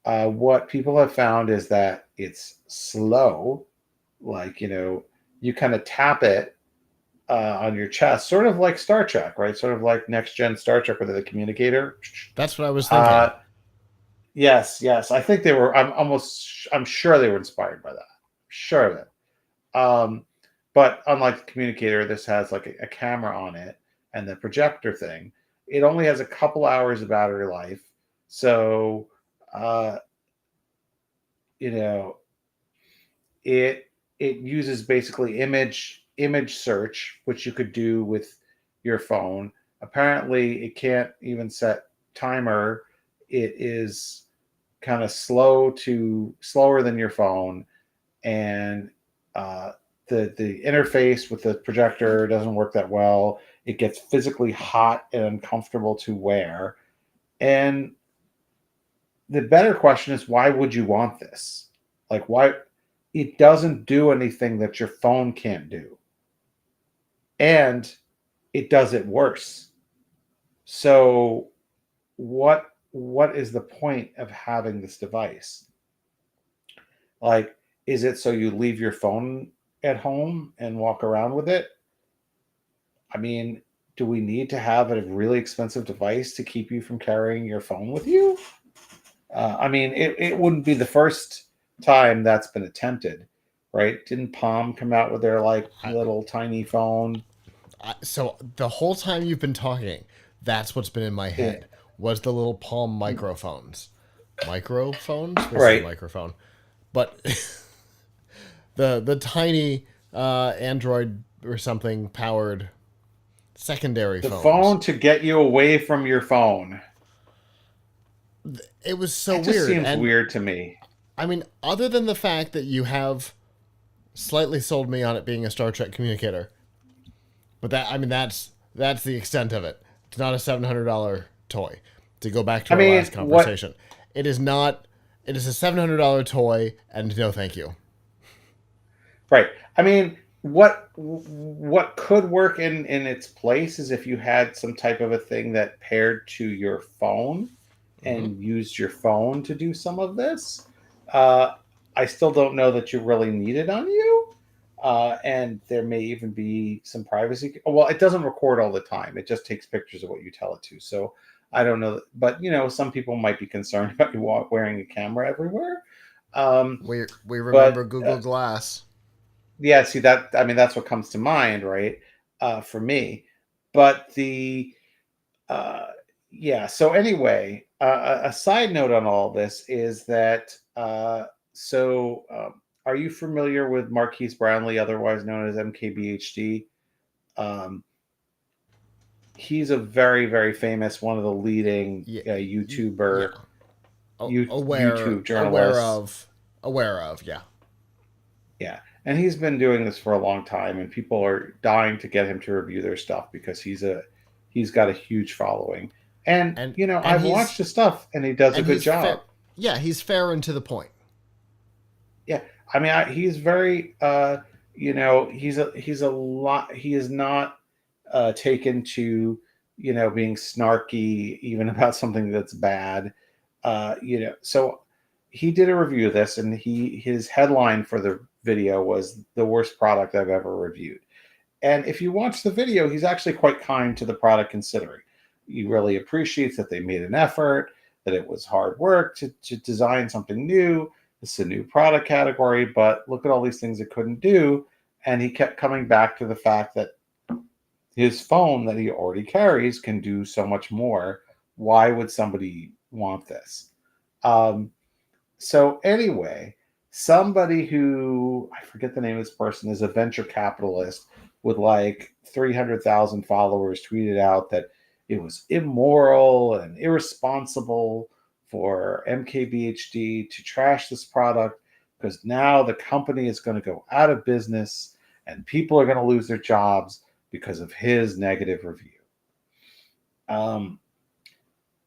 A: what people have found is that it's slow. Like, you kind of tap it on your chest, sort of like Star Trek, right? Sort of like next gen Star Trek with the communicator.
B: That's what I was thinking.
A: Uh, yes, yes. I think they were. I'm sure they were inspired by that. Sure of it. But unlike the communicator, this has like a camera on it and the projector thing. It only has a couple hours of battery life, so uh, you know it uses basically image search, which you could do with your phone. Apparently, it can't even set timer. It is kind of slower than your phone, and the interface with the projector doesn't work that well. It gets physically hot and uncomfortable to wear. And the better question is, why would you want this? Like, why? It doesn't do anything that your phone can't do, and it does it worse. So what is the point of having this device? Like, is it so you leave your phone at home and walk around with it? I mean, do we need to have a really expensive device to keep you from carrying your phone with you? I mean, it wouldn't be the first time that's been attempted, right? Didn't Palm come out with their like
B: I,
A: little tiny phone?
B: so the whole time you've been talking, that's what's been in my
A: Yeah.
B: head was the little Palm microphones. Microphones? We'll say
A: Right.
B: microphone. But the tiny Android or something powered secondary
A: The
B: phones.
A: phone to get you away from your phone.
B: It was so
A: That just
B: weird.
A: seems
B: And
A: weird to me.
B: I mean, other than the fact that you have slightly sold me on it being a Star Trek communicator, but that's the extent of it. It's not a $700 toy. To go back to
A: I
B: our
A: mean,
B: last
A: what
B: conversation, it is not. It is a $700 toy, and no, thank you.
A: right. I mean, what could work in its place is if you had some type of a thing that paired to your phone
B: Mm-hmm.
A: and used your phone to do some of this. Uh, I still don't know that you really need it on you. And there may even be some privacy. Well, it doesn't record all the time. It just takes pictures of what you tell it to. So I don't know. But, some people might be concerned about you wearing a camera everywhere. Um,
B: We remember
A: but
B: Google Glass.
A: yeah, see that. I mean, that's what comes to mind, right? For me. But uh, yeah. So anyway, a side note on all this is that are you familiar with Marquise Brownlee, otherwise known as MKBHD? Um, he's a very, very famous, one of the leading
B: Yeah, yeah.
A: YouTube
B: Aware
A: journalists.
B: of, aware of. Yeah,
A: Yeah, and he's been doing this for a long time, and people are dying to get him to review their stuff because he's got a huge following. And
B: and and
A: I've watched his stuff, and he does a good
B: he's fair.
A: job.
B: Yeah, he's fair and to the point.
A: Yeah, I mean, he's very, he's a lot. He is not taken to, being snarky even about something that's bad. So he did a review of this, and his headline for the video was the worst product I've ever reviewed. And if you watch the video, he's actually quite kind to the product considering. He really appreciates that they made an effort, that it was hard work to design something new. It's a new product category, but look at all these things it couldn't do. And he kept coming back to the fact that his phone that he already carries can do so much more. Why would somebody want this? Um, so anyway, somebody who I forget the name of this person is a venture capitalist with like 300,000 followers tweeted out that it was immoral and irresponsible for MKBHD to trash this product because now the company is going to go out of business and people are going to lose their jobs because of his negative review. Um,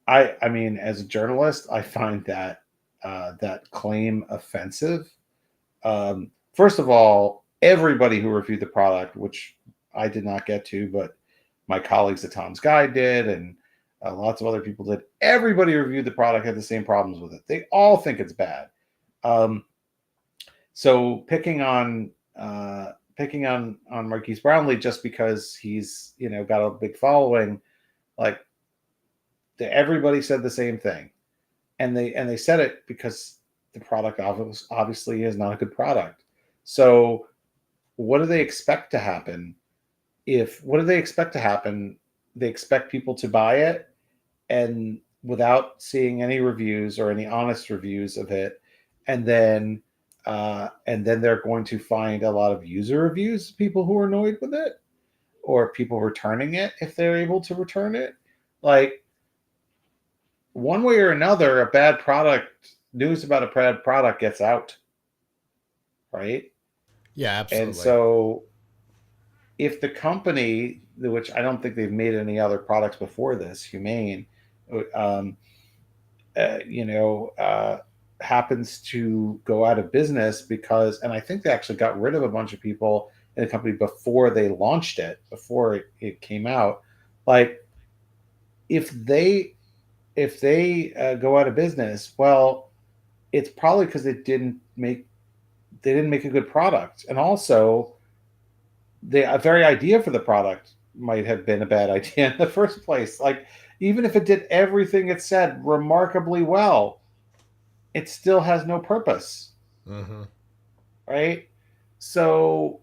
A: I mean, as a journalist, I find that claim offensive. First of all, everybody who reviewed the product, which I did not get to, but my colleagues at Tom's Guide did, and lots of other people did. Everybody who reviewed the product had the same problems with it. They all think it's bad. Um, so picking on Marquise Brownlee just because he's got a big following, like everybody said the same thing, and they said it because the product obviously is not a good product. So what do they expect to happen? What do they expect to happen? They expect people to buy it, and without seeing any reviews or any honest reviews of it, and then they're going to find a lot of user reviews, people who are annoyed with it, or people returning it if they're able to return it. Like, one way or another, a bad product, news about a bad product gets out, right?
B: Yeah,
A: And
B: absolutely.
A: so if the company, which I don't think they've made any other products before this, Humane, um, you know, happens to go out of business because, and I think they actually got rid of a bunch of people in the company before they launched it, before it came out. Like if they go out of business, well, it's probably because they didn't make a good product, and also the very idea for the product might have been a bad idea in the first place. Like even if it did everything it said remarkably well, it still has no purpose,
B: Hmm.
A: right? So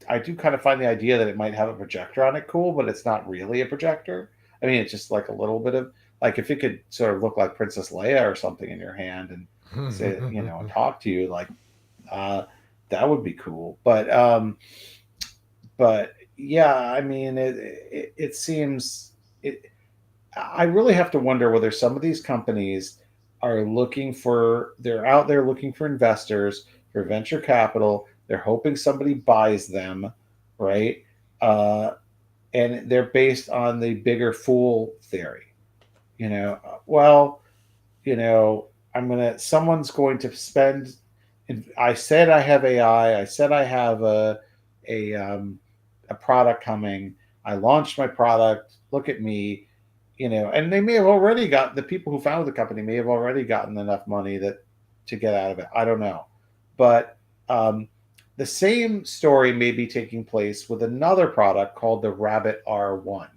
A: I do kind of find the idea that it might have a projector on it cool, but it's not really a projector. I mean, it's just like a little bit of, like, if it could sort of look like Princess Leia or something in your hand and say, you know, and talk to you, like, uh, that would be cool. But yeah, I mean, it seems it. I really have to wonder whether some of these companies are they're out there looking for investors, for venture capital. They're hoping somebody buys them, right? Uh, and they're based on the bigger fool theory. Well, someone's going to spend. I said I have AI. I said I have a um, a product coming. I launched my product. Look at me, and they may have already got the people who founded the company may have already gotten enough money that to get out of it. I don't know, but um, the same story may be taking place with another product called the Rabbit R1.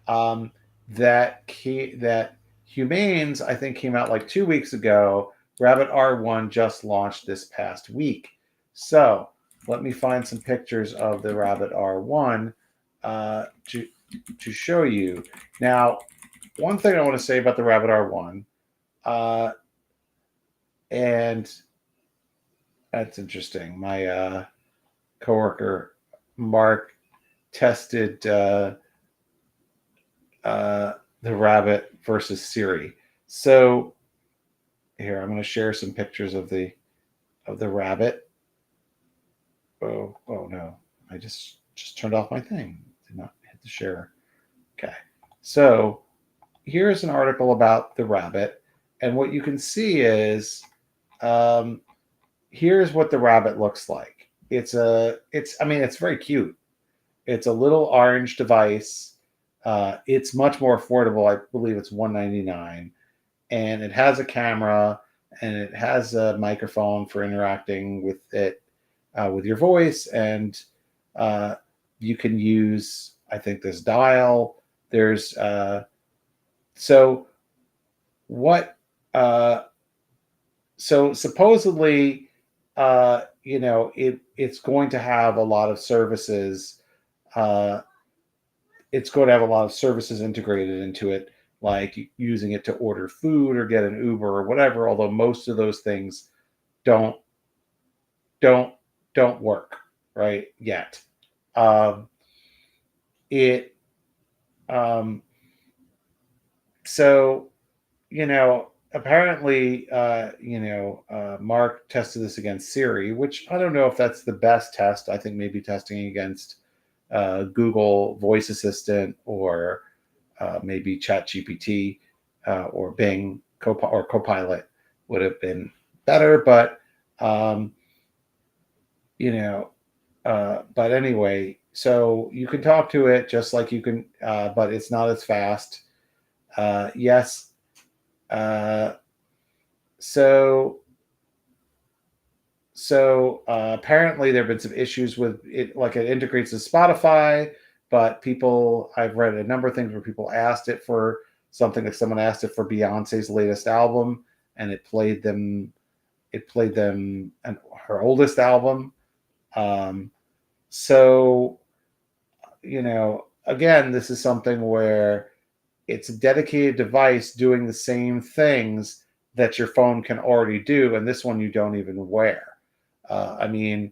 A: Um, that Humane's, I think, came out like 2 weeks ago. Rabbit R1 just launched this past week. So let me find some pictures of the Rabbit R1 to show you. Now, one thing I want to say about the Rabbit R1, uh, and that's interesting. My coworker Mark tested uh, the Rabbit versus Siri. So here, I'm going to share some pictures of the Rabbit. Oh no! I just turned off my thing. Did not hit the share. Okay, so here's an article about the Rabbit, and what you can see is um, here's what the Rabbit looks like. I mean, it's very cute. It's a little orange device. It's much more affordable. I believe it's $199, and it has a camera and it has a microphone for interacting with it with your voice, and uh, you can use, I think, this dial. There's so what uh, so supposedly it's going to have a lot of services. uh, it's going to have a lot of services integrated into it, like using it to order food or get an Uber or whatever. Although most of those things don't don't don't work right yet. Um, it um, so apparently Mark tested this against Siri, which I don't know if that's the best test. I think maybe testing against Google Voice Assistant or maybe ChatGPT or Bing or Copilot would have been better. But um, you know, but anyway, so you can talk to it just like you can, but it's not as fast. Yes. Uh, so apparently there have been some issues with it, like it integrates with Spotify, but I've read a number of things where people asked it for something, like someone asked it for Beyonce's latest album, and it played them and her oldest album. Um, so again, this is something where it's a dedicated device doing the same things that your phone can already do, and this one you don't even wear. I mean,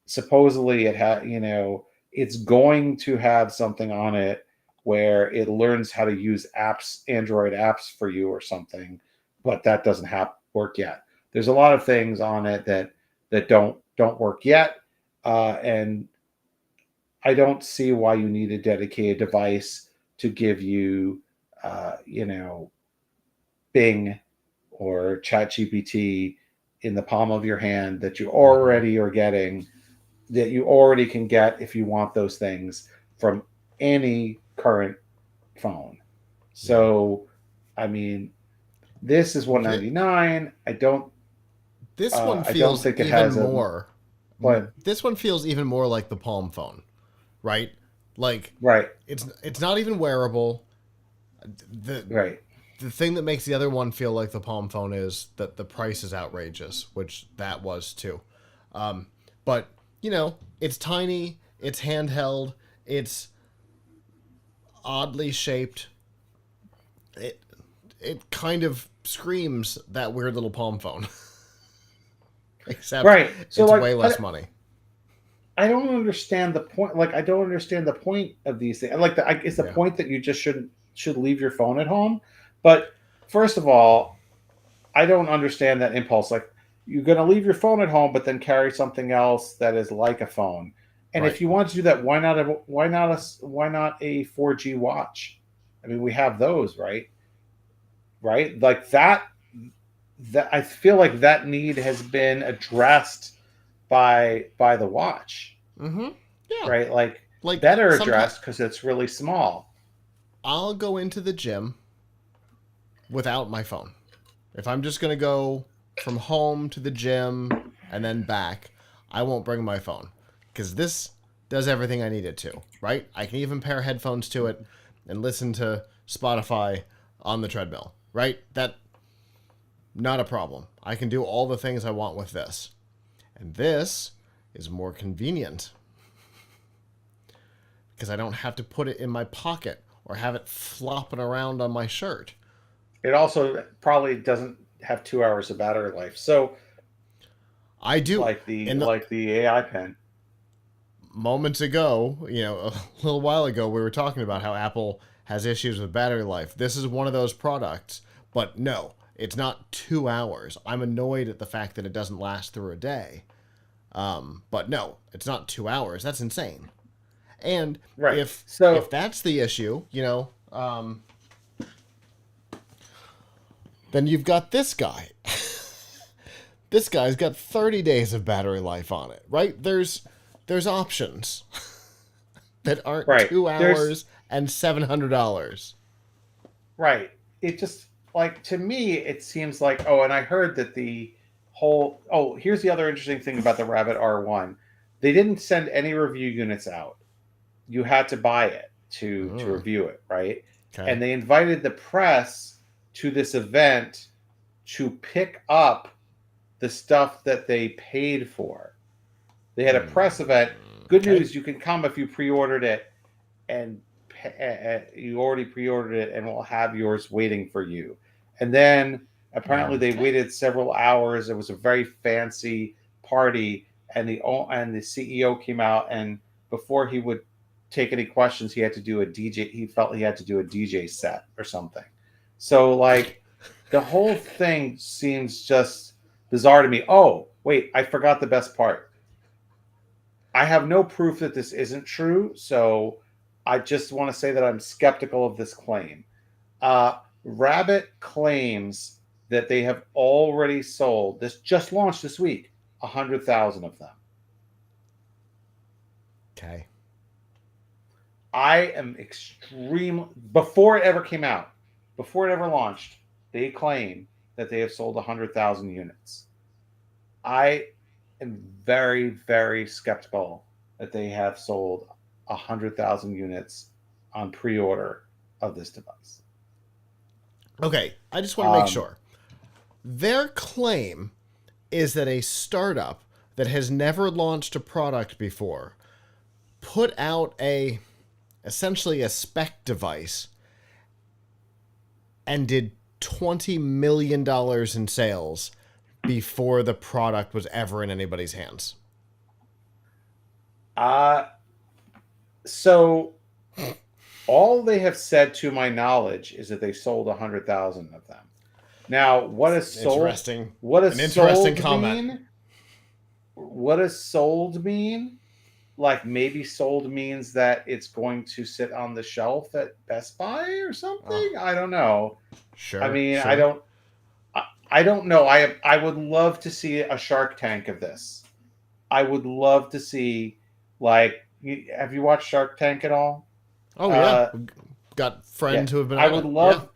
A: supposedly it's going to have something on it where it learns how to use apps, Android apps for you or something, but that doesn't work yet. there's a lot of things on it that don't work yet, and I don't see why you need a dedicated device to give you, you know, Bing or ChatGPT in the palm of your hand that you
B: Mm-hmm.
A: already are getting, that you already can get if you want those things from any current phone.
B: Yeah.
A: So, I mean, this is
B: Th-
A: 199.
B: this one
A: I don't
B: feels
A: think it
B: even
A: has a
B: more.
A: but
B: This one feels even more like the Palm phone, right? Like
A: right,
B: it's not even wearable. The
A: right,
B: the thing that makes the other one feel like the Palm phone is that the price is outrageous, which that was too. Um, but it's tiny, it's handheld, it's oddly shaped. It it kind of screams that weird little Palm phone, except
A: right. So
B: it's
A: like
B: way less money.
A: I don't understand the point. Like I don't understand the point of these things. Like it's the
B: Yeah.
A: point that you just should leave your phone at home. But first of all, I don't understand that impulse. Like you're going to leave your phone at home, but then carry something else that is like a phone. And if
B: Right.
A: you want to do that, why not a 4G watch? I mean, we have those, right? Right? Like that I feel like that need has been addressed by the watch,
B: Mm-hmm. Yeah.
A: right? Like
B: Like
A: better
B: sometimes
A: addressed because it's really small.
B: I'll go into the gym without my phone. If I'm just going to go from home to the gym and then back, I won't bring my phone because this does everything I need it to, right? I can even pair headphones to it and listen to Spotify on the treadmill, right? That not a problem. I can do all the things I want with this. And this is more convenient because I don't have to put it in my pocket or have it flopping around on my shirt.
A: It also probably doesn't have 2 hours of battery life. So
B: I do. In the
A: like the AI pen.
B: moments ago, a little while ago, we were talking about how Apple has issues with battery life. This is one of those products, but no, it's not 2 hours. I'm annoyed at the fact that it doesn't last through a day. But no, it's not 2 hours. That's insane. And
A: Right.
B: if
A: So
B: that's the issue, then you've got this guy. This guy's got 30 days of battery life on it, right? There's options that aren't
A: right.
B: 2 hours and $700.
A: Right. It just like to me it seems like and I heard that the whole here's the other interesting thing about the Rabbit R1. They didn't send any review units out. You had to buy it to
B: Mm,
A: review it, right?
B: okay.
A: And they invited the press to this event to pick up the stuff that they paid for. They had a press event. Good
B: Okay.
A: news, you can come if you pre-ordered it and you already pre-ordered it and we'll have yours waiting for you. And then apparently they
B: Okay.
A: waited several hours. It was a very fancy party and the CEO came out and before he would take any questions he had to do a DJ he felt he had to do a DJ set or something. So like the whole thing seems just bizarre to me. Oh, wait, I forgot the best part. I have no proof that this isn't true, so I just want to say that I'm skeptical of this claim. Rabbit claims that they have already sold, this just launched this week, 100,000 of them.
B: Okay.
A: I am extremely, before it ever came out, before it ever launched, they claim that they have sold 100,000 units. I am very, very skeptical that they have sold 100,000 units on pre-order of this device.
B: Okay. I just want to make
A: Um,
B: sure. Their claim is that a startup that has never launched a product before put out essentially a spec device and did $20 million in sales before the product was ever in anybody's hands.
A: uh, so all they have said, to my knowledge, is that they sold 100,000 of them. Now, what is sold?
B: Interesting.
A: What
B: An
A: does
B: interesting
A: sold
B: comment.
A: mean? What does sold mean? Like maybe sold means that it's going to sit on the shelf at Best Buy or
B: Oh,
A: something. I don't know. I
B: sure,
A: mean,
B: sure.
A: I don't know. I would love to see a Shark Tank of this. I would love to see like have you watched Shark Tank at all?
B: Oh yeah,
A: Uh
B: we've got
A: yeah.
B: friends who have been
A: I
B: on
A: would
B: it. Yeah,
A: love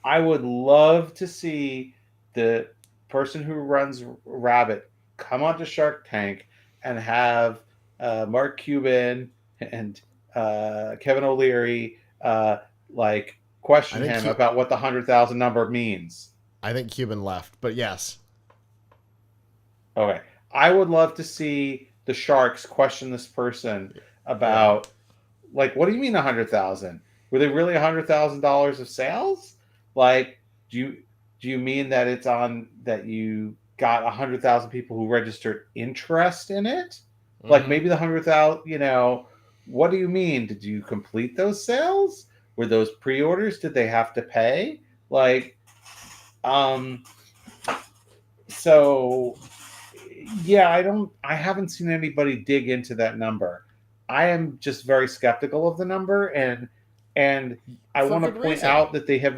A: I would love to see the person who runs Rabbit come onto Shark Tank and have Mark Cuban and Kevin O'Leary like
B: I
A: question
B: think
A: him about what the 100,000 number means.
B: Cuban left, but yes.
A: Okay, I would love to see the Sharks question this person
B: Yeah.
A: about like, what do you mean 100,000? Were they really $100,000 of sales? Like, do you do you mean that it's on that you got 100,000 people who registered interest in it? Like
B: Mm-hmm.
A: maybe the 100,000. What do you mean? Did you complete those sales? Were those pre-orders? Did they have to pay? Like, um, so yeah, I haven't seen anybody dig into that number. I am just very skeptical of the number, and I
B: For
A: want
B: good
A: to point
B: reason.
A: out that they have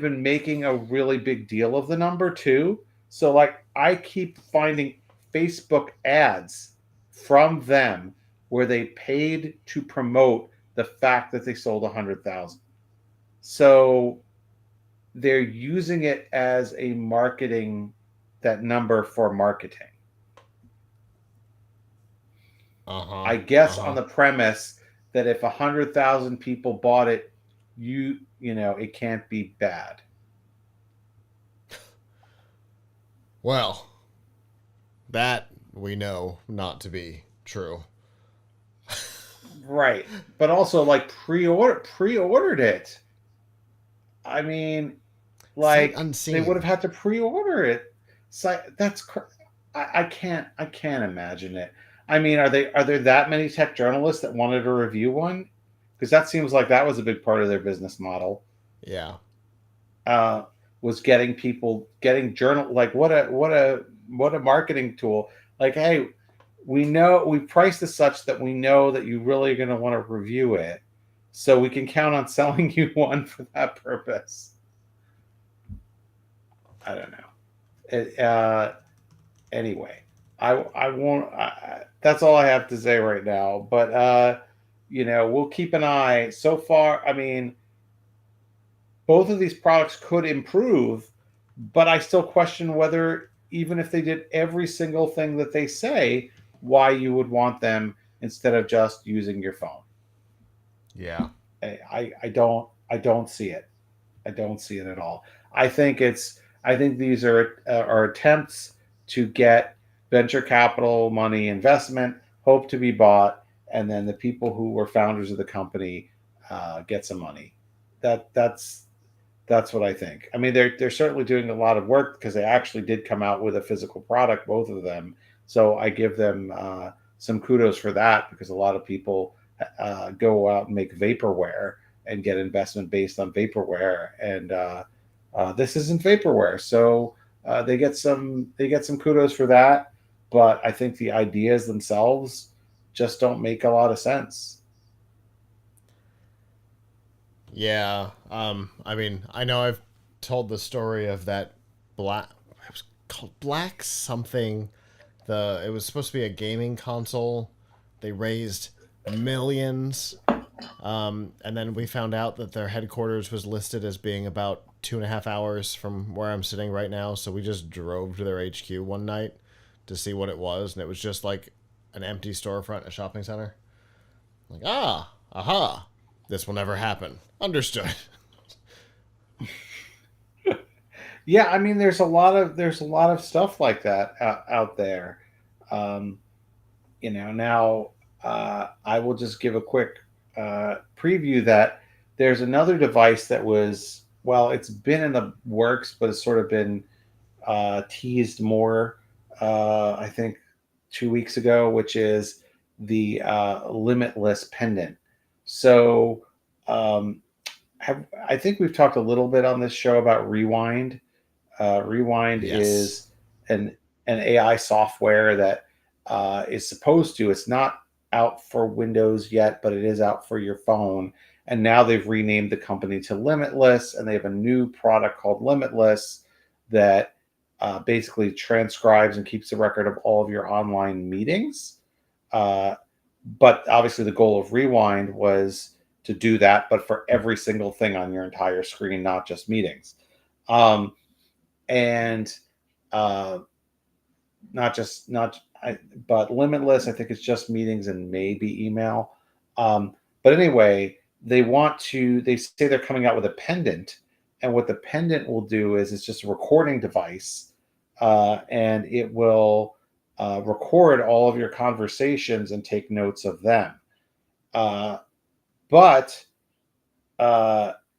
A: been making a really big deal of the number too. So like I keep finding Facebook ads from them where they paid to promote the fact that they sold 100,000. So they're using it as a marketing that number for marketing.
B: Uh huh.
A: I
B: Uh
A: guess on
B: huh.
A: the premise that if 100,000 people bought it, it can't be bad.
B: Well, that we know not to be true.
A: Right. But also like pre-ordered it. I mean,
B: Sight
A: like they would have
B: unseen.
A: had to pre-order it. So I can't imagine it. I mean, are there that many tech journalists that wanted to review one? Because that seems like that was a big part of their business model.
B: Yeah.
A: uh, was getting journal like what a marketing tool. Like, hey, we priced this such that we know that you really are going to want to review it, so we can count on selling you one for that purpose. I don't know. Anyway, I won't. That's all I have to say right now. But we'll keep an eye. So far, I mean, both of these products could improve, but I still question whether, even if they did every single thing that they say, why you would want them instead of just using your phone.
B: Yeah.
A: I don't see it. I don't see it at all. I think these are attempts to get venture capital money investment, hope to be bought, and then the people who were founders of the company get some money. That's what I think. I mean, they're certainly doing a lot of work because they actually did come out with a physical product, both of them. So I give them some kudos for that because a lot of people go out and make vaporware and get investment based on vaporware, and this isn't vaporware, so they get some kudos for that. But I think the ideas themselves just don't make a lot of sense.
B: Yeah. I mean, I know I've told the story of that black. It was called Black something. It was supposed to be a gaming console. They raised millions. And then we found out that their headquarters was listed as being about 2.5 hours from where I'm sitting right now. So we just drove to their HQ one night to see what it was, and it was just like an empty storefront in a shopping center. Like, aha, this will never happen. Understood.
A: Yeah, I mean, there's a lot of stuff like that out there. Um, Now I will just give a quick preview that there's another device that was, well, it's been in the works, but it's sort of been teased more. I think 2 weeks ago, which is the limitless pendant. So, um, I think we've talked a little bit on this show about Rewind. Rewind
B: Yes.
A: is an AI software that is supposed to. It's not out for Windows yet, but it is out for your phone. And now they've renamed the company to Limitless, and they have a new product called Limitless that basically transcribes and keeps a record of all of your online meetings. Uh, but obviously, the goal of Rewind was to do that, but for every single thing on your entire screen, not just meetings. Um, and uh, not just not I, but limitless. I think it's just meetings and maybe email. But anyway, they say they're coming out with a pendant, and what the pendant will do is it's just a recording device, and it will record all of your conversations and take notes of them. Uh, but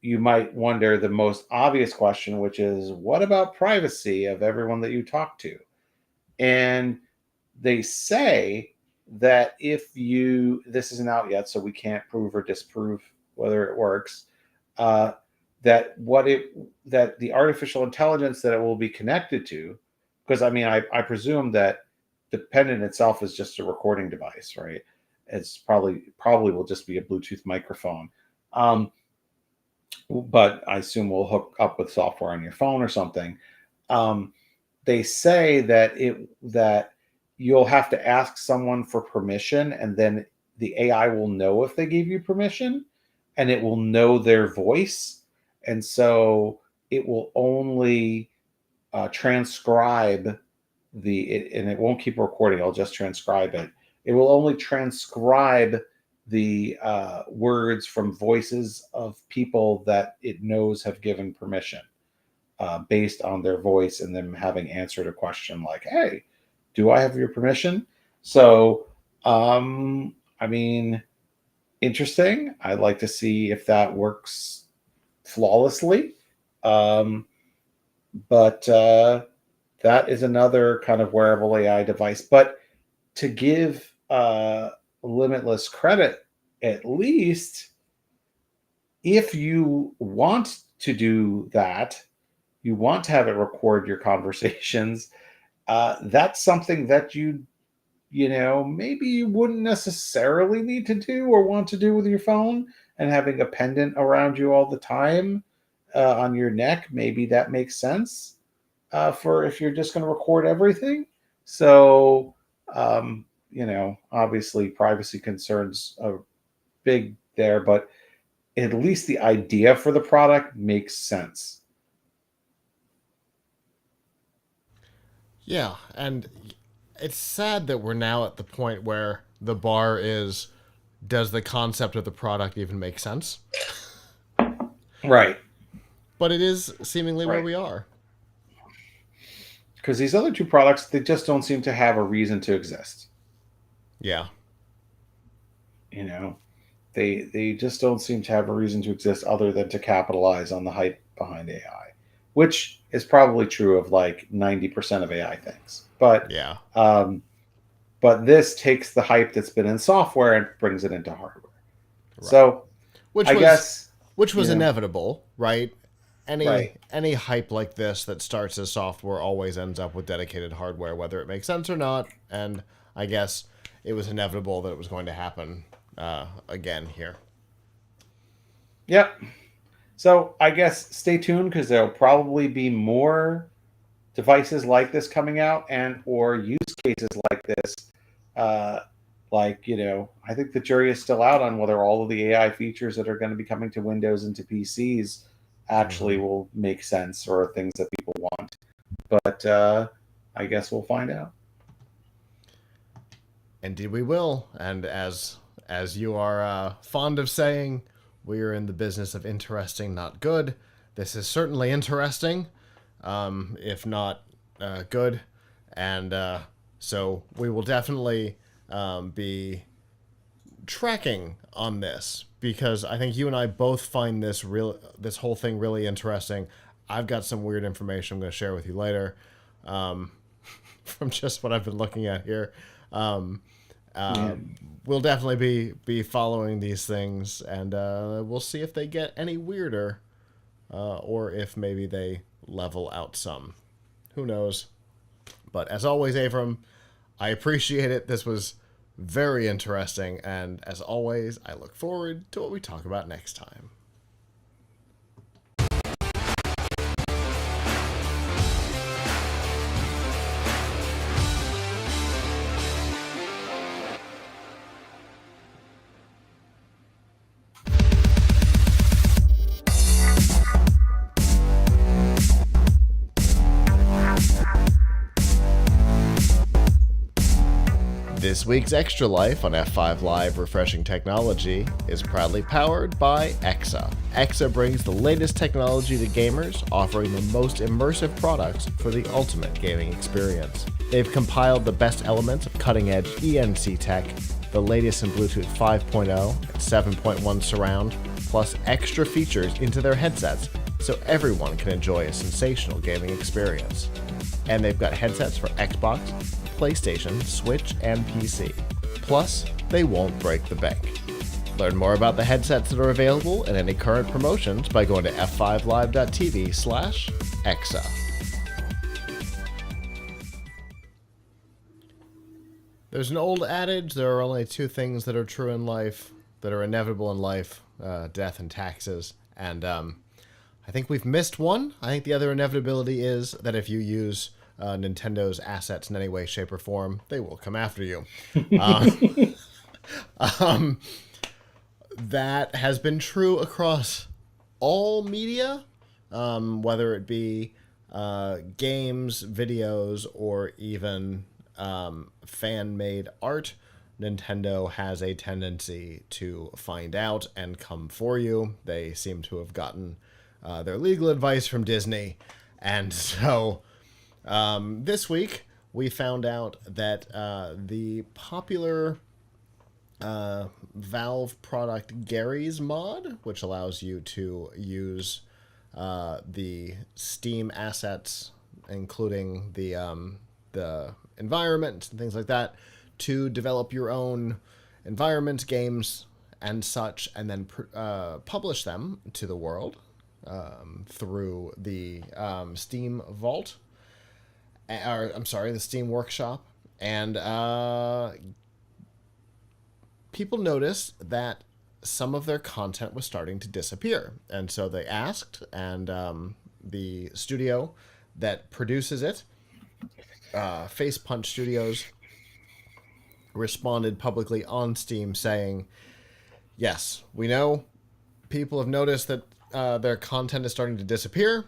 A: you might wonder the most obvious question, which is, what about privacy of everyone that you talk to? And they say that if you, this isn't out yet, so we can't prove or disprove whether it works. Uh, that what it that the artificial intelligence that it will be connected to, because I mean, I presume that the pendant itself is just a recording device, right? It's probably will just be a Bluetooth microphone. But I assume we'll hook up with software on your phone or something. Um, they say that you'll have to ask someone for permission, and then the AI will know if they gave you permission, and it will know their voice, and so it will only transcribe and it won't keep recording. It'll just transcribe it. It will only transcribe the words from voices of people that it knows have given permission, based on their voice and them having answered a question like, "Hey, do I have your permission?" So, I mean, interesting. I'd like to see if that works flawlessly. Um, but that is another kind of wearable AI device. But to give Limitless credit, at least if you want to do that, you want to have it record your conversations. That's something that maybe you wouldn't necessarily need to do or want to do with your phone, and having a pendant around you all the time on your neck, maybe that makes sense for if you're just going to record everything. So, obviously privacy concerns are big there, but at least the idea for the product makes sense.
B: Yeah, and it's sad that we're now at the point where the bar is, does the concept of the product even make sense?
A: Right.
B: But it is seemingly where
A: Right.
B: we are.
A: Because these other two products, they just don't seem to have a reason to exist.
B: Yeah.
A: You know, they just don't seem to have a reason to exist other than to capitalize on the hype behind AI, which is probably true of like 90% of AI things.
B: Yeah.
A: Um, but this takes the hype that's been in software and brings it into hardware.
B: Right.
A: So
B: Which
A: I
B: was
A: guess,
B: which was
A: you know,
B: inevitable, right? Any
A: right.
B: any hype like this that starts as software always ends up with dedicated hardware, whether it makes sense or not. And I guess it was inevitable that it was going to happen again here.
A: Yep. So I guess stay tuned because there'll probably be more devices like this coming out and or use cases like this. Uh, I think the jury is still out on whether all of the AI features that are going to be coming to Windows and to PCs actually
B: Hmm.
A: will make sense or things that people want. But I guess we'll find out.
B: Indeed, we will. And as you are fond of saying, we are in the business of interesting, not good. This is certainly interesting, if not good, and so we will definitely be tracking on this because I think you and I both find this whole thing really interesting. I've got some weird information I'm going to share with you later, from just what I've been looking at here.
A: Yeah.
B: We'll definitely be following these things, and we'll see if they get any weirder, or if maybe they level out some. Who knows? But as always, Avram, I appreciate it. This was very interesting, and as always, I look forward to what we talk about next time. This week's Extra Life on F5 Live Refreshing Technology is proudly powered by EXA. EXA brings the latest technology to gamers, offering the most immersive products for the ultimate gaming experience. They've compiled the best elements of cutting-edge ENC tech, the latest in Bluetooth 5.0 and 7.1 surround, plus extra features into their headsets so everyone can enjoy a sensational gaming experience. And they've got headsets for Xbox, PlayStation, Switch, and PC. Plus, they won't break the bank. Learn more about the headsets that are available and any current promotions by going to f5live.tv/exa. There's an old adage, there are only two things that are true in life, that are inevitable in life, death and taxes. And I think we've missed one. I think the other inevitability is that if you use Nintendo's assets in any way, shape, or form, they will come after you. That has been true across all media, whether it be games, videos, or even fan-made art. Nintendo has a tendency to find out and come for you. They seem to have gotten their legal advice from Disney, and so this week we found out that the popular Valve product Garry's mod, which allows you to use the Steam assets, including the environment and things like that, to develop your own environments, games, and such, and then publish them to the world through the Steam Vault. The Steam Workshop, and people noticed that some of their content was starting to disappear, and so they asked, and the studio that produces it, Face Punch Studios, responded publicly on Steam saying, yes, we know people have noticed that their content is starting to disappear.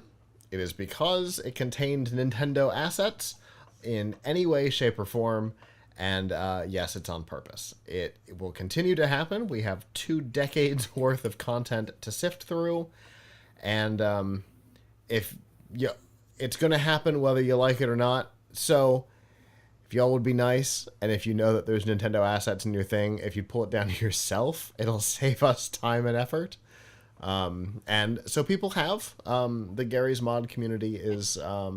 B: It is because it contained Nintendo assets in any way, shape, or form, and yes, it's on purpose. It will continue to happen. We have 2 decades worth of content to sift through, and it's going to happen whether you like it or not. So if y'all would be nice, and if you know that there's Nintendo assets in your thing, if you pull it down yourself, it'll save us time and effort. And so people have, the Garry's mod community is a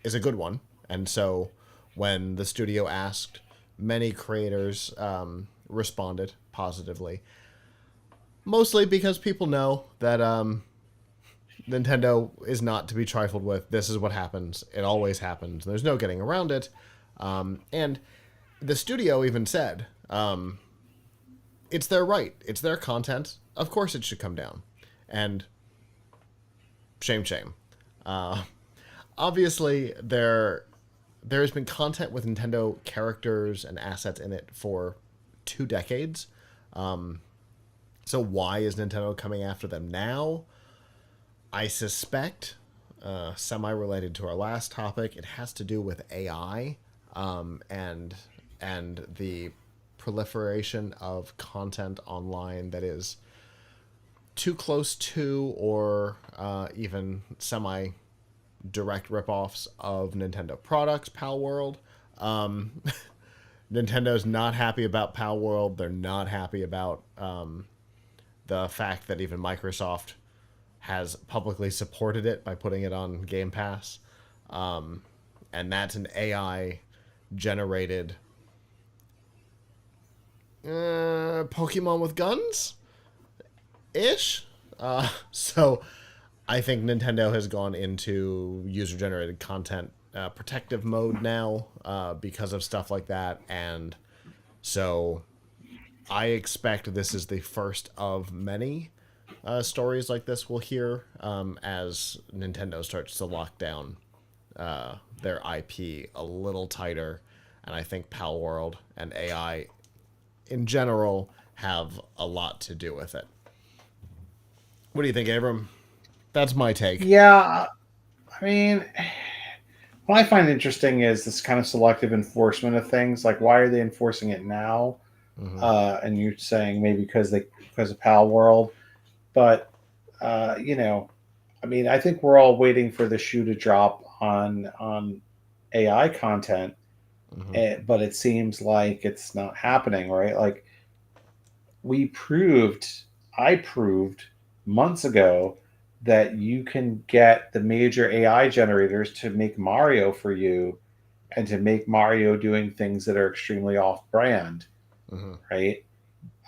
B: good one. And so when the studio asked, many creators, responded positively, mostly because people know that, Nintendo is not to be trifled with. This is what happens. It always happens. There's no getting around it. And the studio even said, it's their right. It's their content. Of course it should come down. And shame. Obviously, there has been content with Nintendo characters and assets in it for 2 decades. So why is Nintendo coming after them now? I suspect, semi-related to our last topic, it has to do with AI, and the proliferation of content online that is too close to or even semi-direct ripoffs of Nintendo products, Pal World. Nintendo's not happy about Pal World. They're not happy about the fact that even Microsoft has publicly supported it by putting it on Game Pass. And that's an AI-generated Pokemon with guns ish. So I think Nintendo has gone into user generated content protective mode now because of stuff like that, and so I expect this is the first of many stories like this we'll hear as Nintendo starts to lock down their IP a little tighter, and I think Pal World and AI in general have a lot to do with it. What do you think, Avram? That's my take.
A: Yeah, I mean, what I find interesting is this kind of selective enforcement of things. Like, why are they enforcing it now?
B: Mm-hmm.
A: And you're saying maybe because of Pal World, but you know, I mean, I think we're all waiting for the shoe to drop on AI content,
B: Mm-hmm.
A: but it seems like it's not happening, right? Like we proved, I proved months ago that you can get the major AI generators to make Mario for you and to make Mario doing things that are extremely off brand,
B: Mm-hmm.
A: right?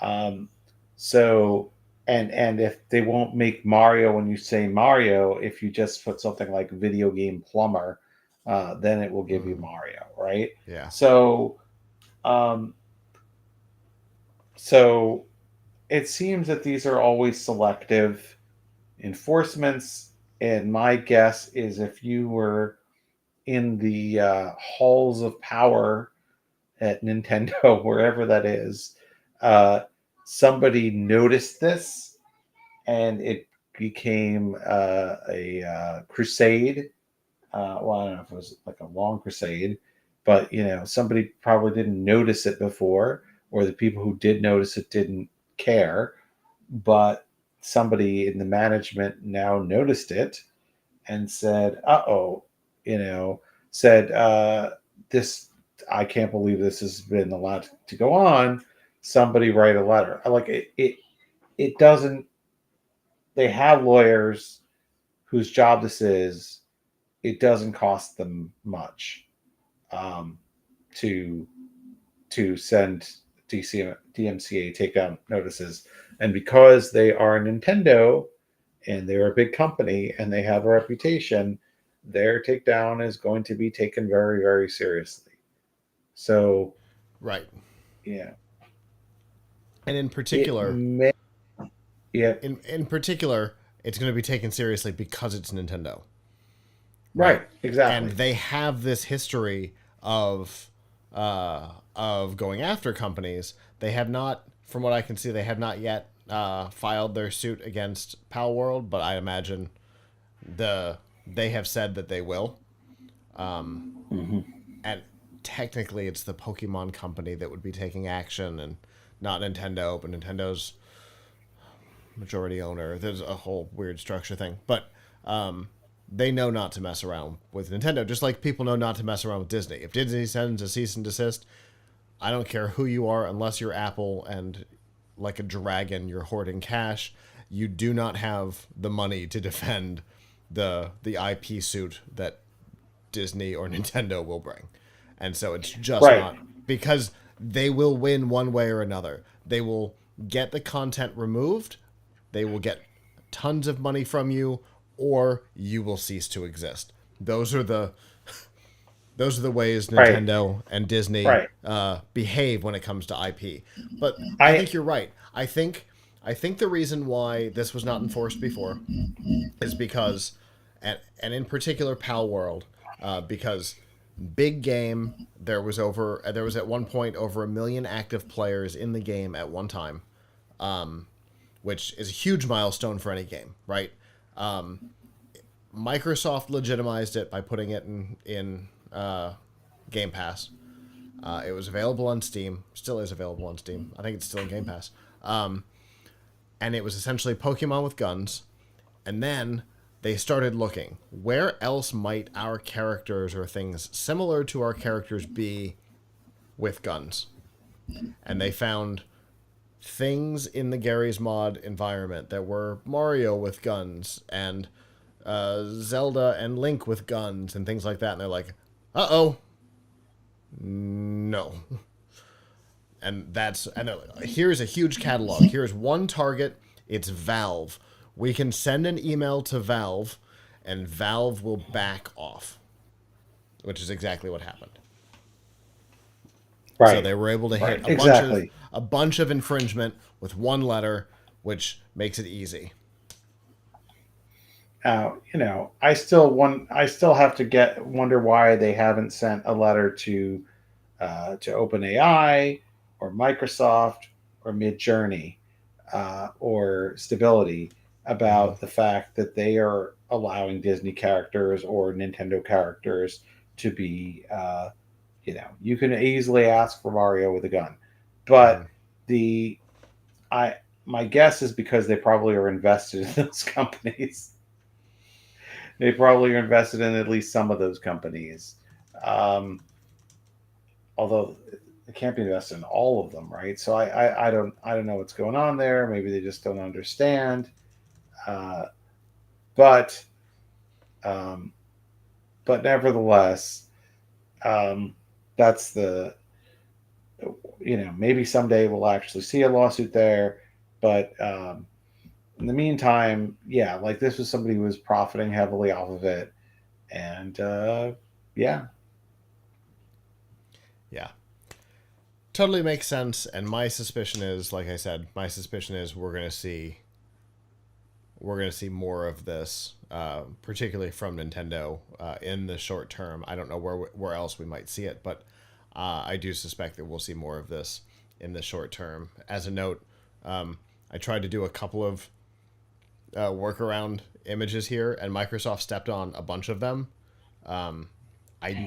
A: Um, so and if they won't make Mario when you say Mario, if you just put something like video game plumber, then it will give you
B: Mm-hmm.
A: Mario, right?
B: Yeah.
A: So um, so it seems that these are always selective enforcements, and my guess is if you were in the halls of power at Nintendo, wherever that is, uh, somebody noticed this and it became a crusade. Well, I don't know if it was like a long crusade, but somebody probably didn't notice it before, or the people who did notice it didn't care. But somebody in the management now noticed it and said, "Uh oh," you know, said, "This, I can't believe this has been allowed to go on. Somebody write a letter." I like it. It doesn't. They have lawyers whose job this is. It doesn't cost them much um, to send DMCA takedown notices, and because they are Nintendo and they're a big company and they have a reputation, their takedown is going to be taken very, very seriously. So,
B: Right.
A: yeah,
B: And
A: it
B: particular,
A: may, yeah,
B: in particular, it's going to be taken seriously because it's Nintendo, right?
A: right, exactly,
B: And they have this history of going after companies. They have not, from what I can see, they have not yet filed their suit against Pal World, but I imagine they have said that they will.
A: hmm
B: And technically, it's the Pokemon company that would be taking action, and not Nintendo, but Nintendo's majority owner. There's a whole weird structure thing, but they know not to mess around with Nintendo, just like people know not to mess around with Disney. If Disney sends a cease and desist, I don't care who you are, unless you're Apple and like a dragon, you're hoarding cash. You do not have the money to defend the IP suit that Disney or Nintendo will bring. And so it's just
A: right,
B: not, because they will win one way or another. They will get the content removed, they will get tons of money from you, or you will cease to exist. Those are the ways
A: right,
B: Nintendo and Disney
A: right.
B: behave when it comes to IP. But I
A: I
B: think you're right. I think the reason why this was not enforced before is because, and in particular, Pal World, because big game, there was at one point over 1 million active players in the game at one time, which is a huge milestone for any game, right? Microsoft legitimized it by putting it in Game Pass. It was available on Steam, still is available on Steam. I think it's still in Game Pass. And it was essentially Pokemon with guns. And then they started looking, where else might our characters or things similar to our characters be with guns? And they found things in the Garry's Mod environment that were Mario with guns and Zelda and Link with guns and things like that. And they're like, uh oh, no. here's a huge catalog. Here's one target. It's Valve. We can send an email to Valve, and Valve will back off, which is exactly what happened.
A: Right.
B: So they were able to hit a bunch of infringement with one letter, which makes it easy.
A: I still have to wonder why they haven't sent a letter to OpenAI or Microsoft or Midjourney or Stability about the fact that they are allowing Disney characters or Nintendo characters to be, you can easily ask for Mario with a gun, but my guess is because they probably are invested in those companies. They probably are invested in at least some of those companies. Although it can't be invested in all of them, right? So I don't know what's going on there. Maybe they just don't understand. But nevertheless, that's maybe someday we'll actually see a lawsuit there. But in the meantime, yeah, like this was somebody who was profiting heavily off of it, and yeah.
B: Yeah. Totally makes sense, and my suspicion is, like I said, we're gonna see more of this, particularly from Nintendo, in the short term. I don't know where else we might see it, but I do suspect that we'll see more of this in the short term. As a note, I tried to do a couple of workaround images here, and Microsoft stepped on a bunch of them. I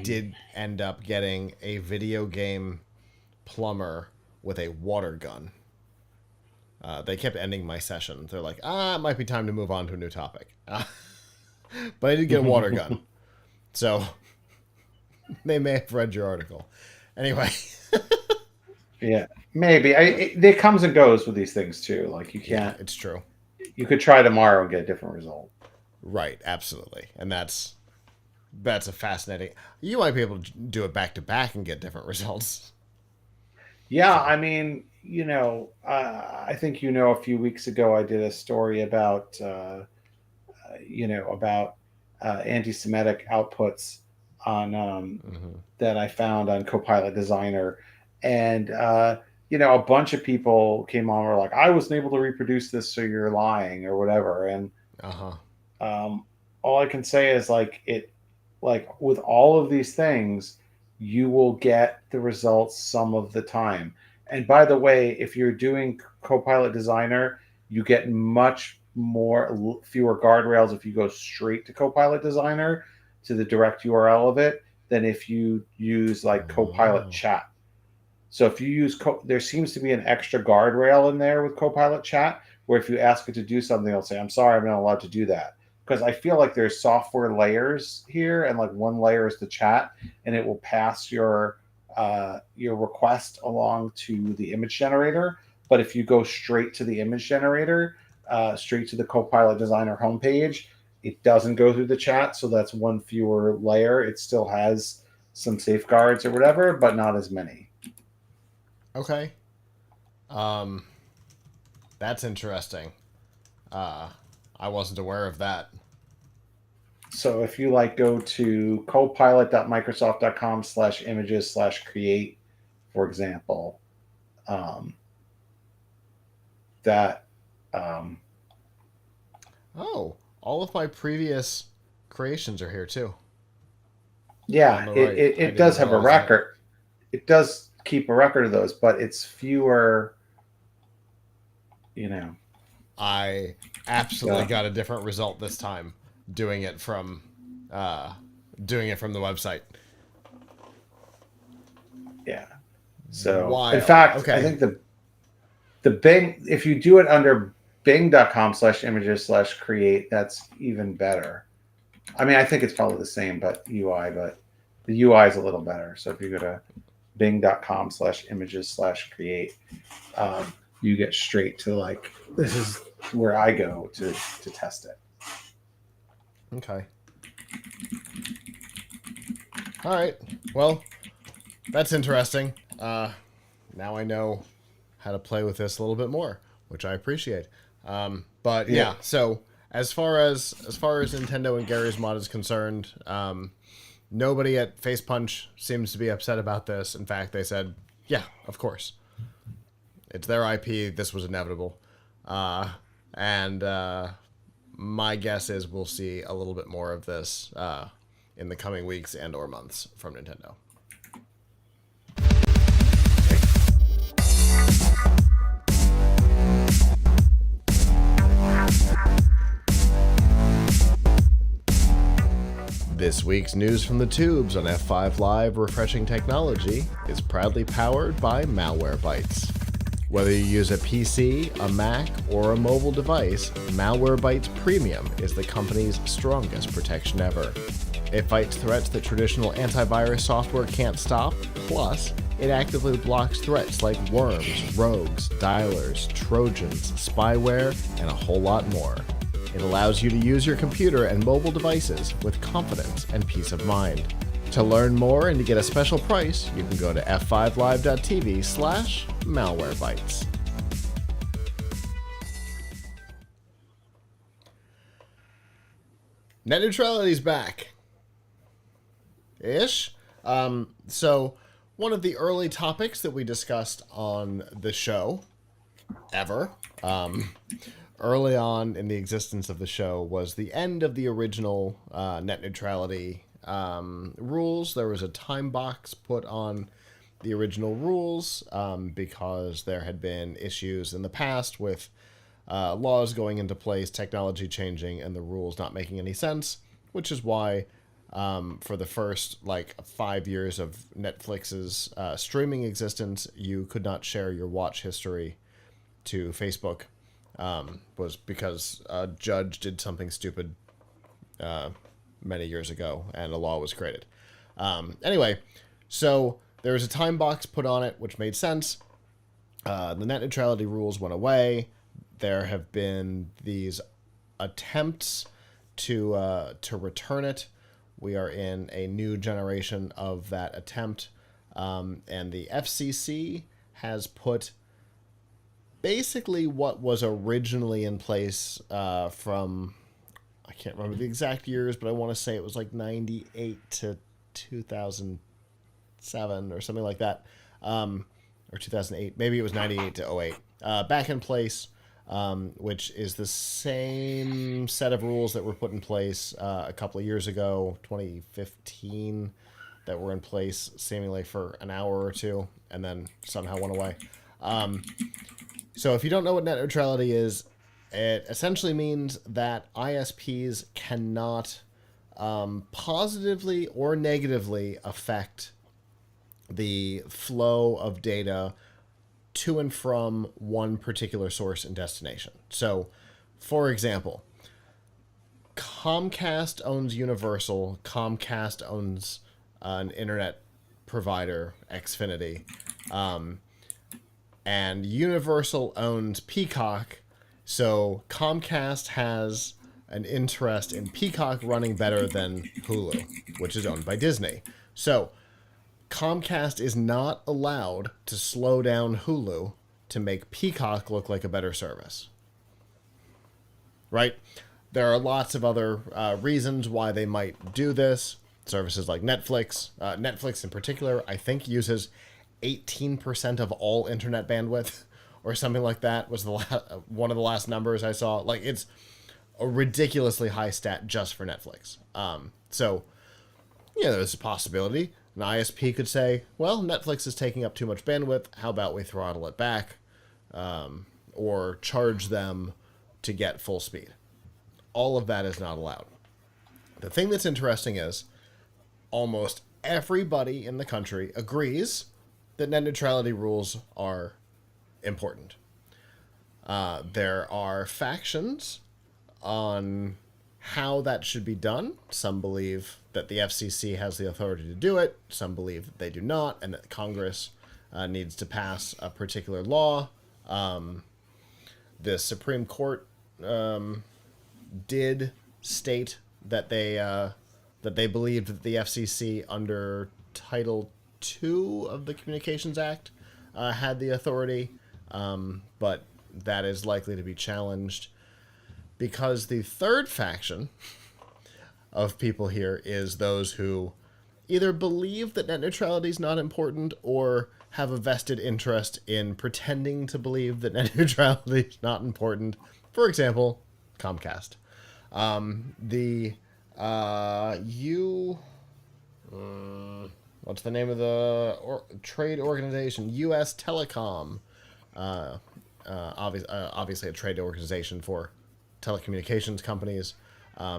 B: did end up getting a video game plumber with a water gun. They kept ending my session. They're like, it might be time to move on to a new topic. But I did get a water gun. So they may have read your article. Anyway.
A: Yeah, maybe. It comes and goes with these things too. Like you can't.
B: Yeah, it's true.
A: You could try tomorrow and get a different result.
B: Right, absolutely. And that's a fascinating. You might be able to do it back to back and get different results.
A: Yeah, I mean, I think a few weeks ago I did a story about anti-Semitic outputs on that I found on Copilot Designer, and a bunch of people came on and were like, I wasn't able to reproduce this, so you're lying or whatever. And all I can say is like with all of these things, you will get the results some of the time. And by the way, if you're doing Copilot Designer, you get fewer guardrails if you go straight to Copilot Designer to the direct URL of it than if you use like Copilot Chat. So if you use, there seems to be an extra guardrail in there with Copilot Chat, where if you ask it to do something, it'll say, I'm sorry, I'm not allowed to do that. Because I feel like there's software layers here, and like one layer is the chat, and it will pass your request along to the image generator. But if you go straight to the image generator, straight to the Copilot Designer homepage, it doesn't go through the chat, so that's one fewer layer. It still has some safeguards or whatever, but not as many.
B: Okay. That's interesting. I wasn't aware of that.
A: So if you go to copilot.microsoft.com/images/create, for example,
B: all of my previous creations are here too.
A: Yeah, it does have a record. It does keep a record of those, but it's fewer.
B: I absolutely got a different result this time doing it from the website.
A: Yeah. So
B: wild.
A: In fact, I think the Bing, if you do it under bing.com/images/create, that's even better. I mean, I think it's probably the same, but the UI is a little better. So if you go to bing.com/images/create, you get straight to this is where I go to test it.
B: Okay. All right. Well, that's interesting. now I know how to play with this a little bit more, which I appreciate. But
A: Yeah.
B: yeah, so as far as Nintendo and Garry's Mod is concerned, nobody at Face Punch seems to be upset about this. In fact, they said, "Yeah, of course, it's their IP. This was inevitable." And my guess is we'll see a little bit more of this in the coming weeks and or months from Nintendo. This week's news from the tubes on F5 Live Refreshing Technology is proudly powered by Malwarebytes. Whether you use a PC, a Mac, or a mobile device, Malwarebytes Premium is the company's strongest protection ever. It fights threats that traditional antivirus software can't stop, plus it actively blocks threats like worms, rogues, dialers, trojans, spyware, and a whole lot more. It allows you to use your computer and mobile devices with confidence and peace of mind. To learn more and to get a special price, you can go to f5live.tv/malwarebytes. Net neutrality's back. Ish. So one of the early topics that we discussed on the show ever, early on in the existence of the show, was the end of the original net neutrality rules. There was a time box put on the original rules because there had been issues in the past with laws going into place, technology changing, and the rules not making any sense, which is why for the first 5 years of Netflix's streaming existence, you could not share your watch history to Facebook. Was because a judge did something stupid many years ago, and a law was created. Anyway, so there was a time box put on it, which made sense. The net neutrality rules went away. There have been these attempts to return it. We are in a new generation of that attempt, and the FCC has put basically what was originally in place from, I can't remember the exact years, but I want to say it was 98 to 2007 or something like that, or 2008. Maybe it was 98 to 08. Back in place, which is the same set of rules that were put in place a couple of years ago, 2015, that were in place seemingly for an hour or two, and then somehow went away. So if you don't know what net neutrality is, it essentially means that ISPs cannot positively or negatively affect the flow of data to and from one particular source and destination. So, for example, Comcast owns Universal, Comcast owns an internet provider, Xfinity, and Universal owns Peacock, so Comcast has an interest in Peacock running better than Hulu, which is owned by Disney. So Comcast is not allowed to slow down Hulu to make Peacock look like a better service. Right? There are lots of other reasons why they might do this. Services like Netflix. Netflix in particular, I think, uses 18% of all internet bandwidth or something like that was one of the last numbers I saw. It's a ridiculously high stat just for Netflix. So, there's a possibility. An ISP could say, well, Netflix is taking up too much bandwidth. How about we throttle it back or charge them to get full speed? All of that is not allowed. The thing that's interesting is almost everybody in the country agrees that net neutrality rules are important. There are factions on how that should be done. Some believe that the FCC has the authority to do it. Some believe that they do not, and that Congress needs to pass a particular law. The Supreme Court did state that they believed that the FCC under Title II of the Communications Act had the authority, but that is likely to be challenged because the third faction of people here is those who either believe that net neutrality is not important or have a vested interest in pretending to believe that net neutrality is not important. For example, Comcast. The you what's the name of the trade organization? U.S. Telecom. Obviously, a trade organization for telecommunications companies,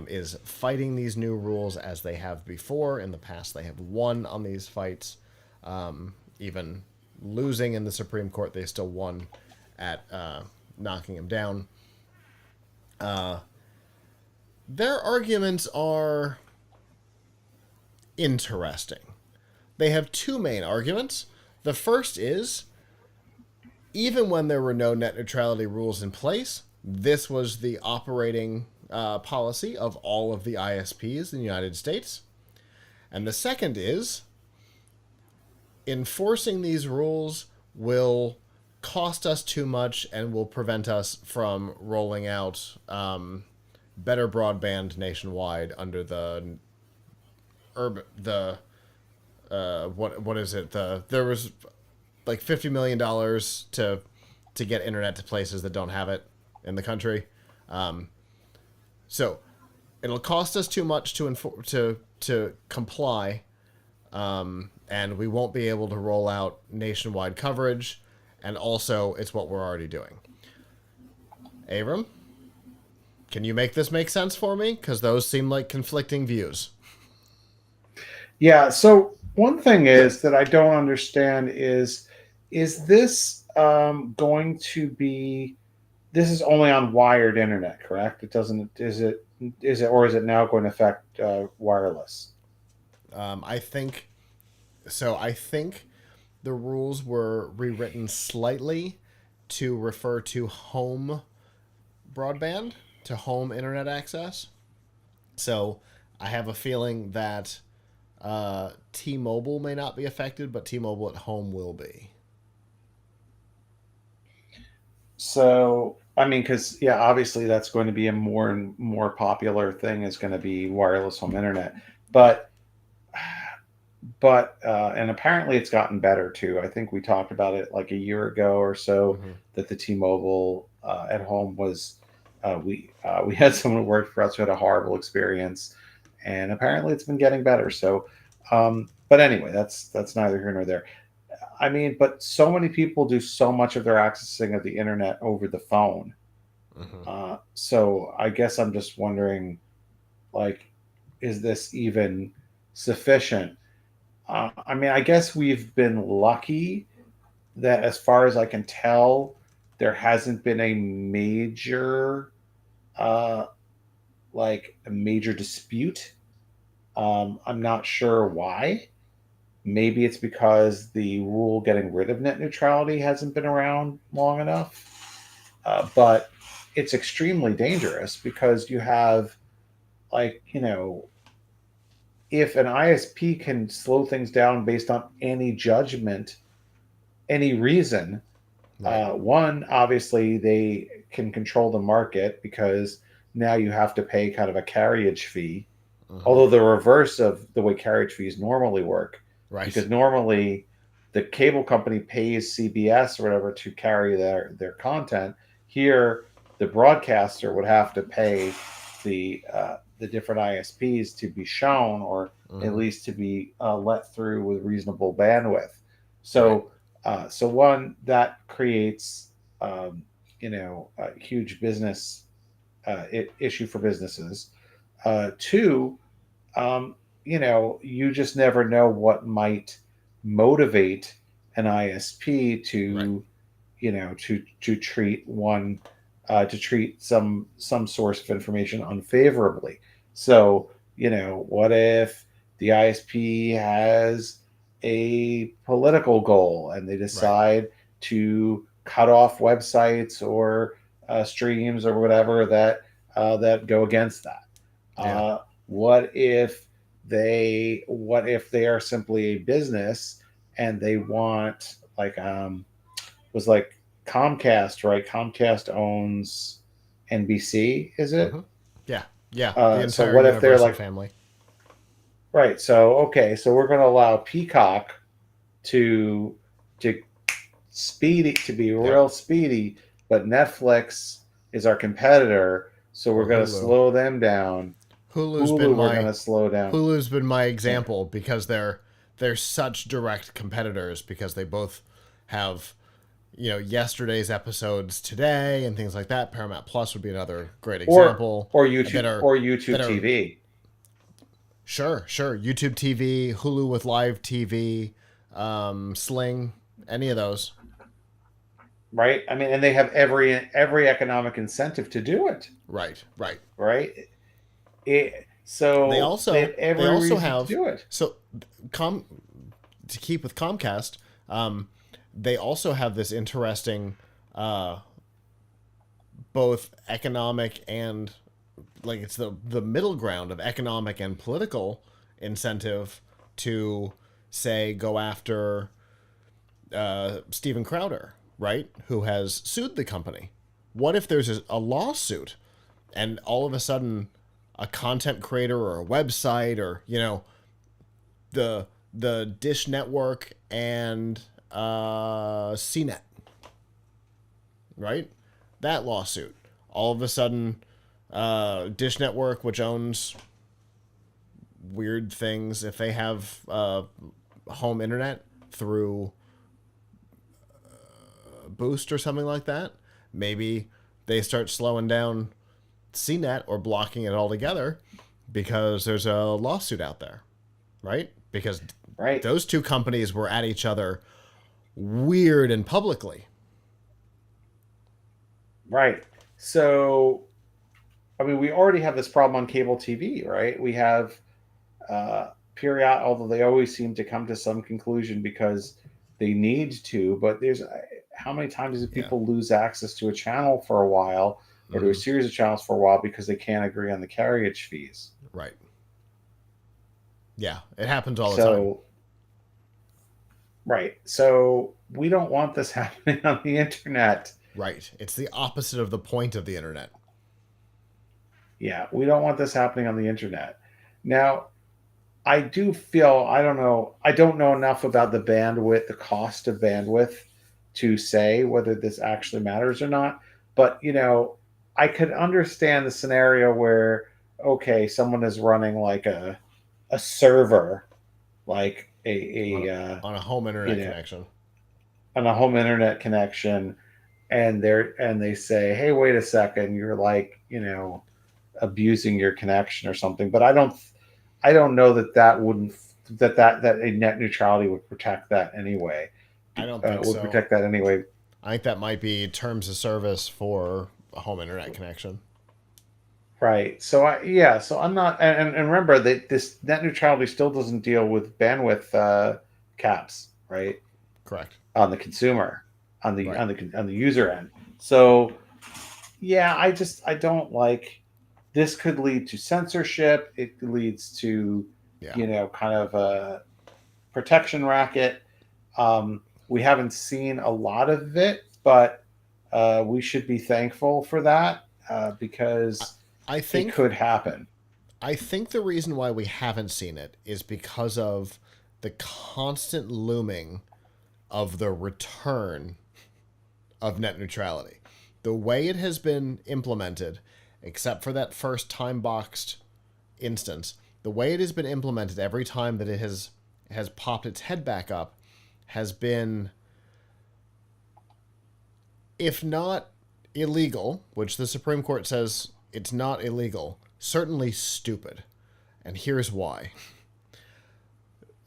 B: is fighting these new rules as they have before. In the past, they have won on these fights. Even losing in the Supreme Court, they still won at knocking them down. Their arguments are interesting. They have two main arguments. The first is, even when there were no net neutrality rules in place, this was the operating policy of all of the ISPs in the United States. And the second is, enforcing these rules will cost us too much and will prevent us from rolling out better broadband nationwide under the what is it? There was like $50 million to get internet to places that don't have it in the country. So it'll cost us too much to comply, and we won't be able to roll out nationwide coverage. And also, it's what we're already doing. Avram, can you make this make sense for me? Because those seem like conflicting views.
A: Yeah. So one thing is that I don't understand is this going to be? This is only on wired internet, correct? It doesn't. Is it, or is it now going to affect wireless?
B: I think so. I think the rules were rewritten slightly to refer to home broadband, to home internet access. So I have a feeling that T-Mobile may not be affected, but T-Mobile at home will be.
A: So, I mean, because yeah, obviously that's going to be a more and more popular thing is going to be wireless home internet,
B: Right.
A: but and apparently it's gotten better too. I think we talked about it like a year ago or so
B: Mm-hmm.
A: that the T-Mobile at home was we had someone who worked for us who had a horrible experience, and apparently it's been getting better. So, but anyway, that's neither here nor there. I mean, but so many people do so much of their accessing of the internet over the phone.
B: Mm-hmm.
A: So I guess I'm just wondering, like, is this even sufficient? I mean, I guess we've been lucky that, as far as I can tell, there hasn't been a major, uh, like, a major dispute. I'm not sure why. Maybe it's because the rule getting rid of net neutrality hasn't been around long enough. But it's extremely dangerous because you have, like, if an ISP can slow things down based on any judgment, any reason,
B: Right.
A: one, obviously, they can control the market because now you have to pay kind of a carriage fee.
B: Mm-hmm.
A: Although the reverse of the way carriage fees normally work,
B: Right.
A: because normally the cable company pays CBS or whatever to carry their content. Here, the broadcaster would have to pay the different ISPs to be shown, or at
B: Mm-hmm.
A: least to be let through with reasonable bandwidth.
B: Right.
A: So one that creates a huge business issue for businesses. Two, um, you just never know what might motivate an ISP
B: Right.
A: to treat to treat some source of information unfavorably. So, what if the ISP has a political goal and they
B: Right.
A: decide to cut off websites or streams or whatever that go against that?
B: Yeah.
A: Uh, what if they are simply a business and they want like was like Comcast, right? Comcast owns NBC, is
B: Hmm.
A: it?
B: Yeah, yeah. The
A: So
B: entire
A: what if they're
B: Universal
A: like,
B: family.
A: right? So okay, so we're going to allow Peacock to to speedy to be
B: Yep.
A: real speedy, but Netflix is our competitor, so we're
B: Or
A: going to
B: Hulu.
A: slow them down.
B: Hulu's been
A: Hulu, we're going
B: my
A: to slow down.
B: Hulu's been my
A: Yeah.
B: example because they're such direct competitors because they both have yesterday's episodes today and things like that. Paramount Plus would be another great
A: Or
B: example
A: or
B: that
A: YouTube
B: are
A: or
B: that
A: YouTube
B: are
A: TV,
B: sure YouTube TV, Hulu with live TV, Sling, any of those.
A: right? I mean, and they have every economic incentive to do it,
B: Right, right.
A: right?
B: They
A: So they have
B: also
A: every
B: also
A: reason to
B: have
A: do it.
B: so com to keep with Comcast. They also have this interesting uh, both economic and like it's the middle ground of economic and political incentive to say go after Steven Crowder, right? Who has sued the company. What if there's a lawsuit and all of a sudden a content creator or a website or the Dish Network and CNET, right? That lawsuit. All of a sudden, Dish Network, which owns weird things, if they have home internet through Boost or something like that, maybe they start slowing down CNET or blocking it altogether because there's a lawsuit out there, right? Because
A: Right,
B: those two companies were at each other weird and publicly.
A: right. So I mean, we already have this problem on cable TV, right? We have period, although they always seem to come to some conclusion because they need to. But there's how many times do
B: Yeah.
A: people lose access to a channel for a while or to a
B: Mm-hmm.
A: series of channels for a while because they can't agree on the carriage fees?
B: Right. Yeah. It happens all the time.
A: So, right. So we don't want this happening on the internet.
B: Right. It's the opposite of the point of the internet.
A: Yeah, we don't want this happening on the internet. Now, I do feel I don't know enough about the bandwidth, the cost of bandwidth to say whether this actually matters or not. But I could understand the scenario where okay, someone is running like a server, like
B: on
A: a
B: on a home
A: you
B: internet
A: know
B: connection.
A: on a home internet connection, and they say, hey, wait a second, you're like abusing your connection or something. But I don't know that wouldn't that a net neutrality would protect that anyway.
B: I don't think
A: Would
B: so.
A: protect that anyway,
B: I think that might be terms of service for a home internet connection.
A: right? So so I'm not, and remember that this net neutrality still doesn't deal with bandwidth caps, right?
B: Correct.
A: On the consumer, on the
B: Right.
A: on the on the user end. So yeah, I don't like this could lead to censorship. It leads to
B: Yeah.
A: kind of a protection racket. We haven't seen a lot of it, but we should be thankful for that
B: I,
A: because
B: I
A: it
B: think
A: could happen.
B: I think the reason why we haven't seen it is because of the constant looming of the return of net neutrality. The way it has been implemented, except for that first time boxed instance, the way it has been implemented every time that it has popped its head back up has been, if not illegal, which the Supreme Court says it's not illegal, certainly stupid. And here's why.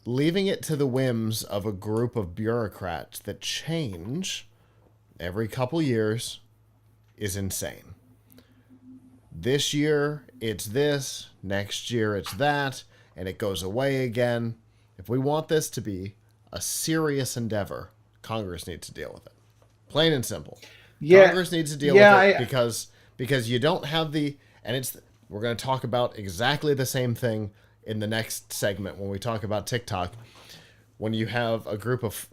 B: Leaving it to the whims of a group of bureaucrats that change every couple years is insane. This year it's this, next year it's that, and it goes away again. If we want this to be a serious endeavor, Congress needs to deal with it. Plain and simple.
A: Yeah,
B: Congress needs to deal with
A: yeah,
B: it because you don't have the and it's we're going to talk about exactly the same thing in the next segment when we talk about TikTok. When you have a group of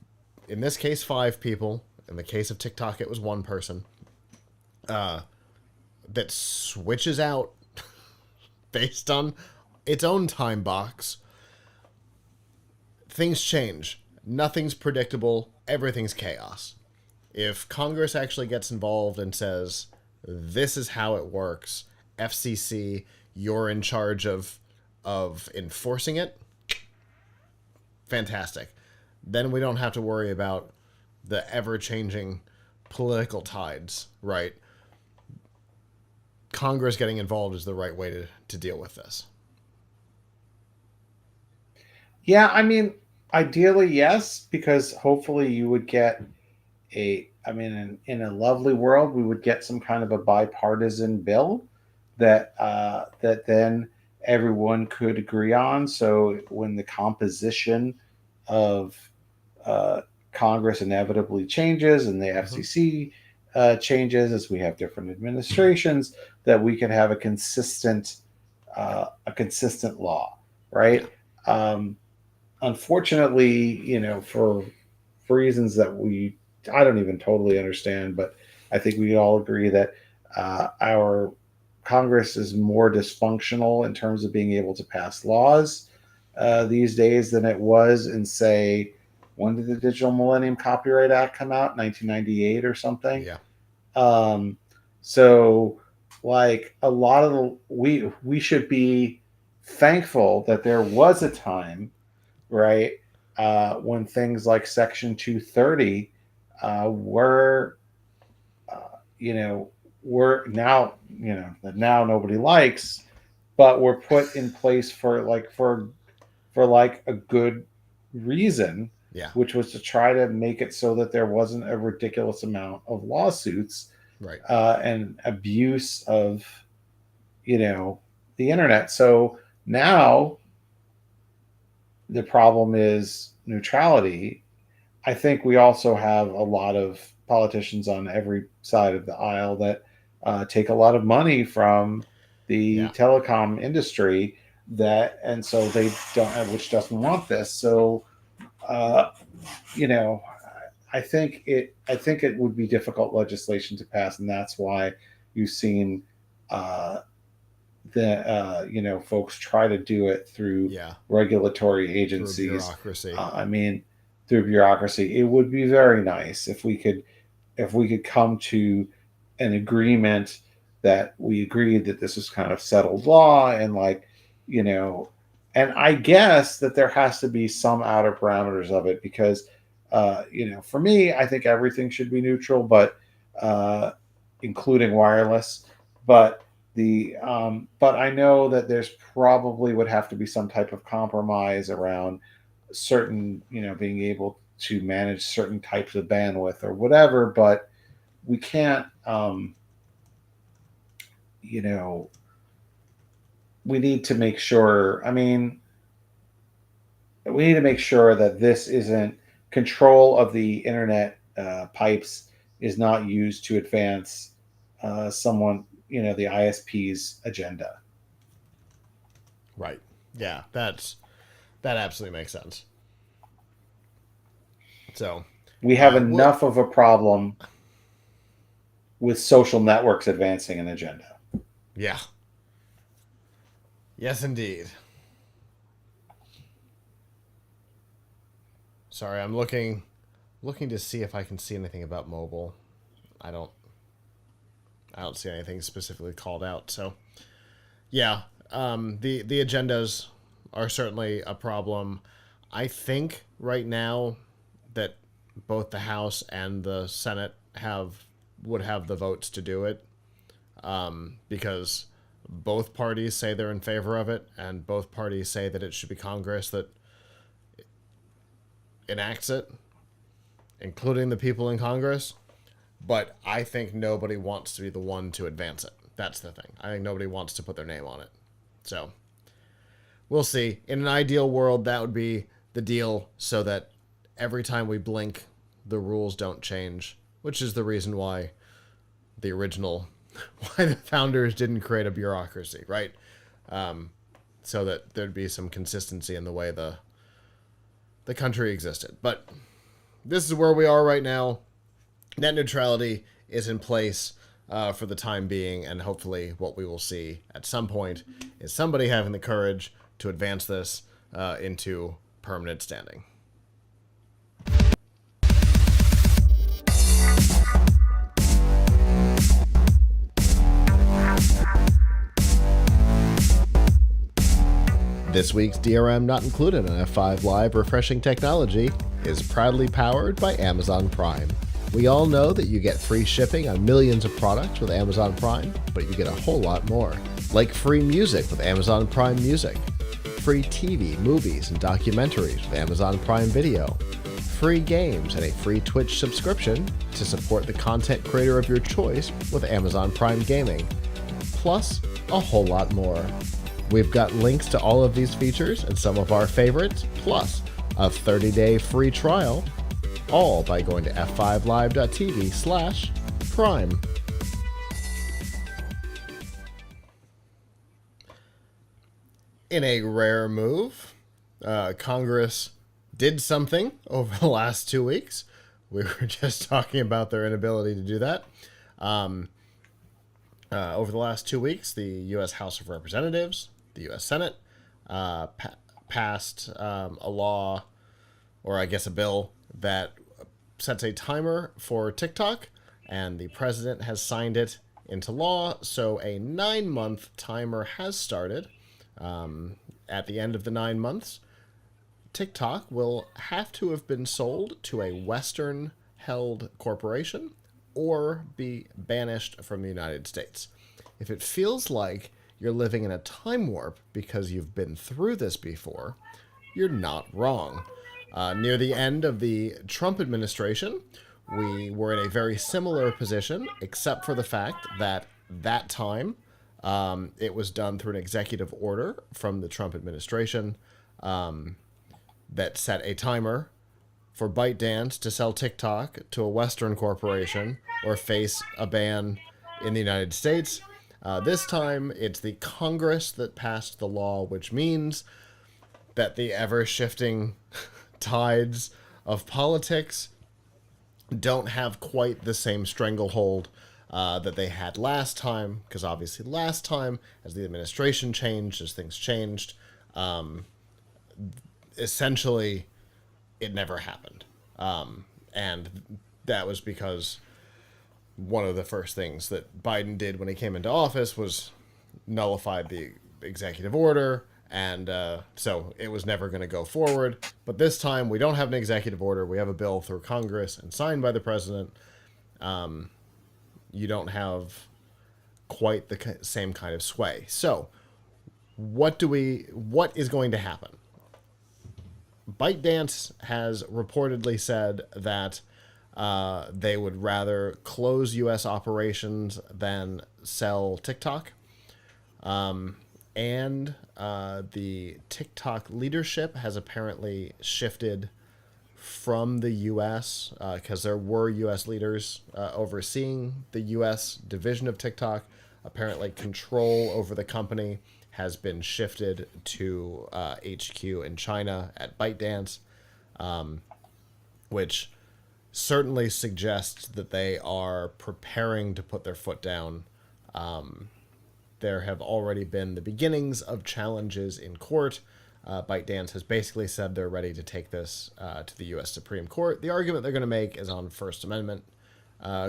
B: in this case, 5 people. In the case of TikTok, it was 1 person. That switches out based on its own time box. Things change. Nothing's predictable. Everything's chaos. If Congress actually gets involved and says, this is how it works, FCC, you're in charge of enforcing it, fantastic. Then we don't have to worry about the ever-changing political tides, right? Congress getting involved is the right way to deal with this.
A: Yeah, I mean, ideally, yes, because hopefully you would get in a lovely world, we would get some kind of a bipartisan bill that then everyone could agree on. So when the composition of Congress inevitably changes and the FCC changes as we have different administrations, that we can have a consistent law, right? Unfortunately, for reasons that I don't even totally understand, but I think we all agree that our Congress is more dysfunctional in terms of being able to pass laws these days than it was in, say, when did the Digital Millennium Copyright Act come out? 1998 or something?
B: Yeah.
A: So, like, a lot of we should be thankful that there was a time, right, when things like Section 230 were, were now, that now nobody likes, but were put in place for a good reason,
B: Yeah.
A: which was to try to make it so that there wasn't a ridiculous amount of lawsuits,
B: Right.
A: and abuse of, the internet. So now the problem is neutrality. I think we also have a lot of politicians on every side of the aisle that take a lot of money from the telecom industry, and so they don't, which doesn't want this. So, I think it would be difficult legislation to pass, and that's why you've seen folks try to do it through regulatory agencies,
B: through bureaucracy.
A: Through bureaucracy. It would be very nice if we could come to an agreement that we agreed that this was kind of settled law, and and I guess that there has to be some outer parameters of it, because for me, I think everything should be neutral, but including wireless. But but I know that there's probably would have to be some type of compromise around certain, being able to manage certain types of bandwidth or whatever. But we can't, we need to make sure. We need to make sure that this isn't control of the internet pipes is not used to advance someone, the ISP's agenda.
B: Right. Yeah, that absolutely makes sense. So
A: we have enough of a problem with social networks advancing an agenda.
B: Yeah. Yes, indeed. Sorry, I'm looking to see if I can see anything about mobile. I don't see anything specifically called out. So, yeah, the agendas are certainly a problem. I think right now that both the House and the Senate would have the votes to do it, because both parties say they're in favor of it, and both parties say that it should be Congress that enacts it, including the people in Congress. But I think nobody wants to be the one to advance it. That's the thing. I think nobody wants to put their name on it. So we'll see. In an ideal world, that would be the deal, so that every time we blink, the rules don't change, which is the reason why why the founders didn't create a bureaucracy, right? So that there'd be some consistency in the way the country existed. But this is where we are right now. Net neutrality is in place for the time being, and hopefully what we will see at some point is somebody having the courage to advance this into permanent standing. This week's DRM Not Included on F5 Live Refreshing Technology is proudly powered by Amazon Prime. We all know that you get free shipping on millions of products with Amazon Prime, but you get a whole lot more. Like free music with Amazon Prime Music, free TV, movies, and documentaries with Amazon Prime Video, free games, and a free Twitch subscription to support the content creator of your choice with Amazon Prime Gaming, plus a whole lot more. We've got links to all of these features and some of our favorites, plus a 30-day free trial, all by going to f5live.tv/prime. In a rare move, Congress did something over the last 2 weeks. We were just talking about their inability to do that. Over the last 2 weeks, the U.S. House of Representatives, the U.S. Senate, passed a law, or I guess a bill, that sets a timer for TikTok, and the president has signed it into law, so a 9-month timer has started. At the end of the 9 months, TikTok will have to have been sold to a Western-held corporation or be banished from the United States. If it feels like you're living in a time warp because you've been through this before, you're not wrong. Near the end of the Trump administration, we were in a very similar position, except for the fact that that time it was done through an executive order from the Trump administration that set a timer for ByteDance to sell TikTok to a Western corporation or face a ban in the United States. This time, it's the Congress that passed the law, which means that the ever-shifting tides of politics don't have quite the same stranglehold that they had last time, because obviously last time, as the administration changed, as things changed, essentially it never happened. And that was because one of the first things that Biden did when he came into office was nullified the executive order, and so it was never going to go forward. But this time, we don't have an executive order. We have a bill through Congress and signed by the president. You don't have quite the same kind of sway. So, what is going to happen? ByteDance has reportedly said that they would rather close U.S. operations than sell TikTok. And the TikTok leadership has apparently shifted from the U.S. Because there were U.S. leaders overseeing the U.S. division of TikTok. Apparently control over the company has been shifted to HQ in China at ByteDance, which certainly suggests that they are preparing to put their foot down. There have already been the beginnings of challenges in court. ByteDance has basically said they're ready to take this to the U.S. Supreme Court. The argument they're going to make is on First Amendment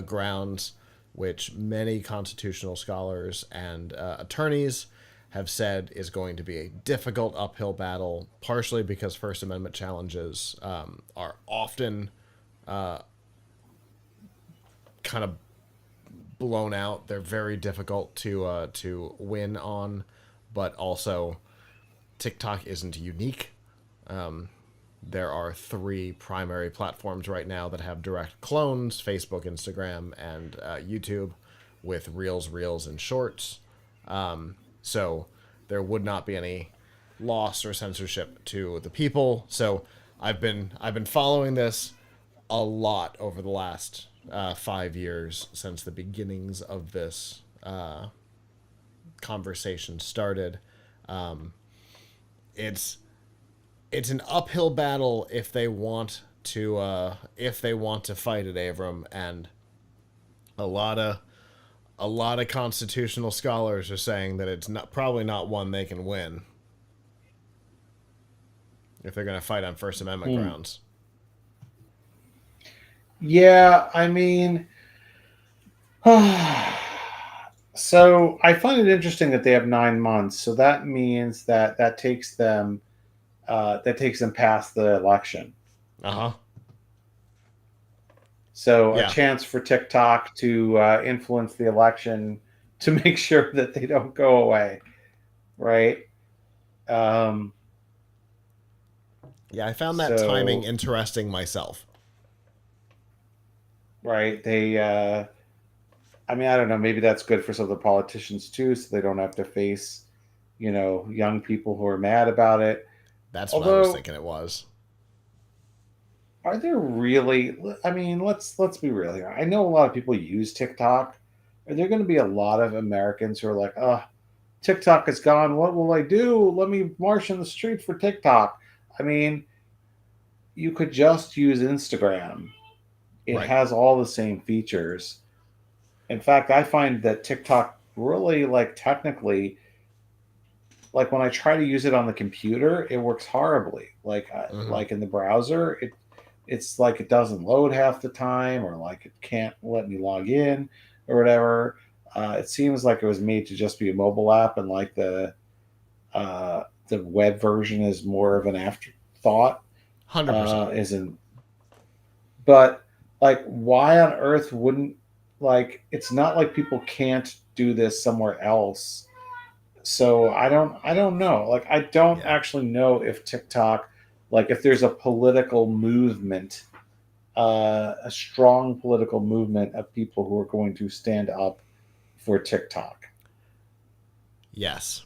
B: grounds, which many constitutional scholars and attorneys have said is going to be a difficult uphill battle, partially because First Amendment challenges are often kind of blown out. They're very difficult to win on, but also TikTok isn't unique. There are 3 primary platforms right now that have direct clones: Facebook, Instagram, and YouTube, with Reels, and Shorts. So there would not be any loss or censorship to the people. So I've been following this a lot over the last 5 years since the beginnings of this conversation started. It's an uphill battle if they want to if they want to fight it, Avram, and a lot of constitutional scholars are saying that it's probably not one they can win if they're going to fight on First Amendment
A: Hmm.
B: grounds.
A: Yeah, I mean, so I find it interesting that they have 9 months. So that means that takes them past the election.
B: Uh huh.
A: So a
B: Yeah.
A: chance for TikTok to influence the election to make sure that they don't go away, right? Um,
B: Yeah, I found that timing
A: so
B: interesting myself.
A: right, I mean, I don't know. Maybe that's good for some of the politicians too, so they don't have to face, young people who are mad about it.
B: That's what I was
A: Although,
B: thinking it was.
A: are there really? I mean, let's be real here. I know a lot of people use TikTok. Are there going to be a lot of Americans who are like, "Oh, TikTok is gone. What will I do? Let me march in the street for TikTok." I mean, you could just use Instagram. It
B: Right.
A: has all the same features. In fact, I find that TikTok really, like, technically, like when I try to use it on the computer, it works horribly.
B: Mm-hmm.
A: Like in the browser, it's like it doesn't load half the time, or like it can't let me log in or whatever. It seems like it was made to just be a mobile app, and like the web version is more of an afterthought.
B: 100%.
A: Isn't But like, why on earth wouldn't, like, it's not like people can't do this somewhere else. So I don't know. Like, I don't
B: Yeah.
A: actually know if TikTok, like, if there's a political movement, a strong political movement of people who are going to stand up for TikTok.
B: Yes.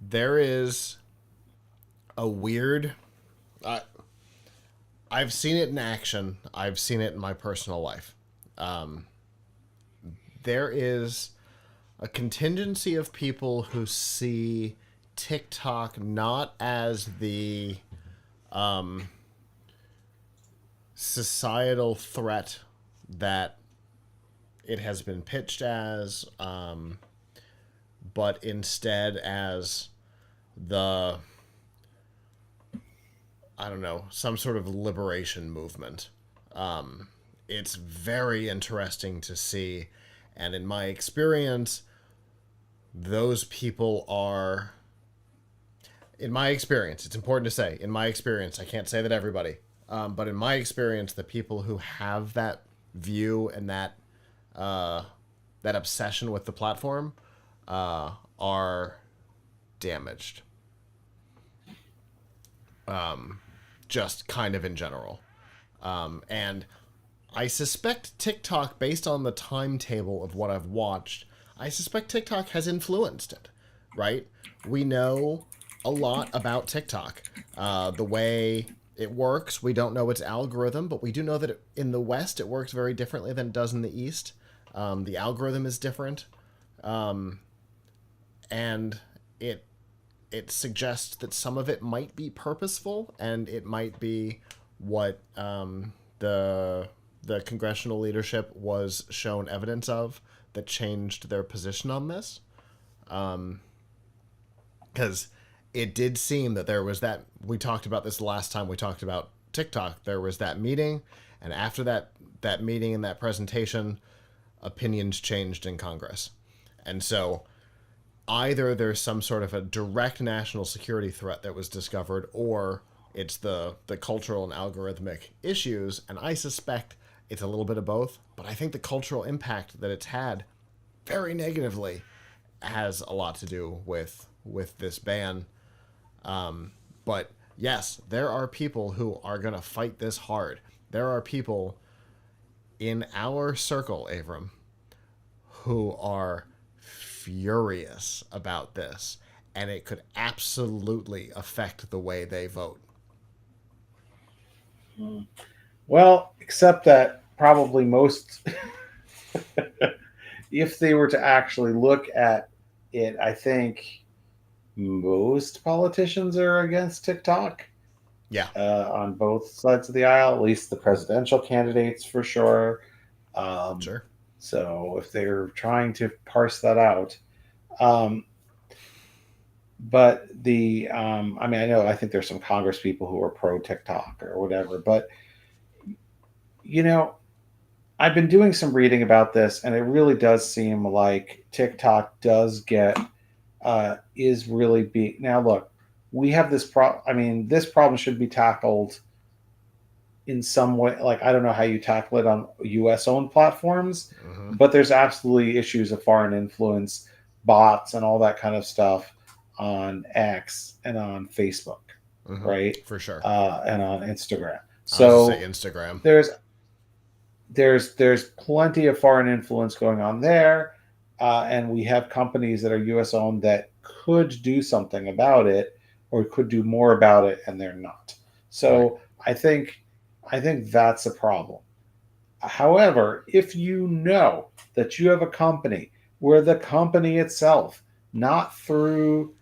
B: There is a weird. Uh, I've seen it in action. I've seen it in my personal life. Um, there is a contingency of people who see TikTok not as the um, societal threat that it has been pitched as, but instead as the, I don't know, some sort of liberation movement. It's very interesting to see, and in my experience, those people are. In my experience, it's important to say. In my experience, I can't say that everybody, but in my experience, the people who have that view and uh, that obsession with the platform are damaged. Just kind of in general. And I suspect TikTok, based on the timetable of what I've watched, I suspect TikTok has influenced it, right? We know a lot about TikTok. The way it works, we don't know its algorithm, but we do know that in the West it works very differently than it does in the East. The algorithm is different, and it it suggests that some of it might be purposeful, and it might be what the congressional leadership was shown evidence of that changed their position on this. Because it did seem that there was that, we talked about this last time we talked about TikTok. There was that meeting, and after that meeting and that presentation, opinions changed in Congress, and so either there's some sort of a direct national security threat that was discovered, or it's the cultural and algorithmic issues, and I suspect it's a little bit of both. But I think the cultural impact that it's had very negatively has a lot to do with this ban. But yes, there are people who are going to fight this hard. There are people in our circle, Avram, who are furious about this, and it could absolutely affect the way they vote.
A: Well, except that probably most, if they were to actually look at it, I think most politicians are against TikTok.
B: Yeah.
A: on both sides of the aisle, at least the presidential candidates for sure. Um,
B: Sure.
A: so if they're trying to parse that out, um, but I mean, I think there's some Congress people who are pro TikTok or whatever, but you know, I've been doing some reading about this, and it really does seem like TikTok does get is really be now. Look, we have this problem. I mean, this problem should be tackled in some way. Like, I don't know how you tackle it on U.S. owned platforms,
B: Mm-hmm.
A: but there's absolutely issues of foreign influence, bots, and all that kind of stuff on X and on Facebook,
B: Mm-hmm.
A: right?
B: For sure.
A: And on Instagram.
B: I was just say
A: So
B: Instagram.
A: there's there's plenty of foreign influence going on there, and we have companies that are U.S. owned that could do something about it or could do more about it, and they're not.
B: Right.
A: So I think that's a problem. However, if you know that you have a company where the company itself, not through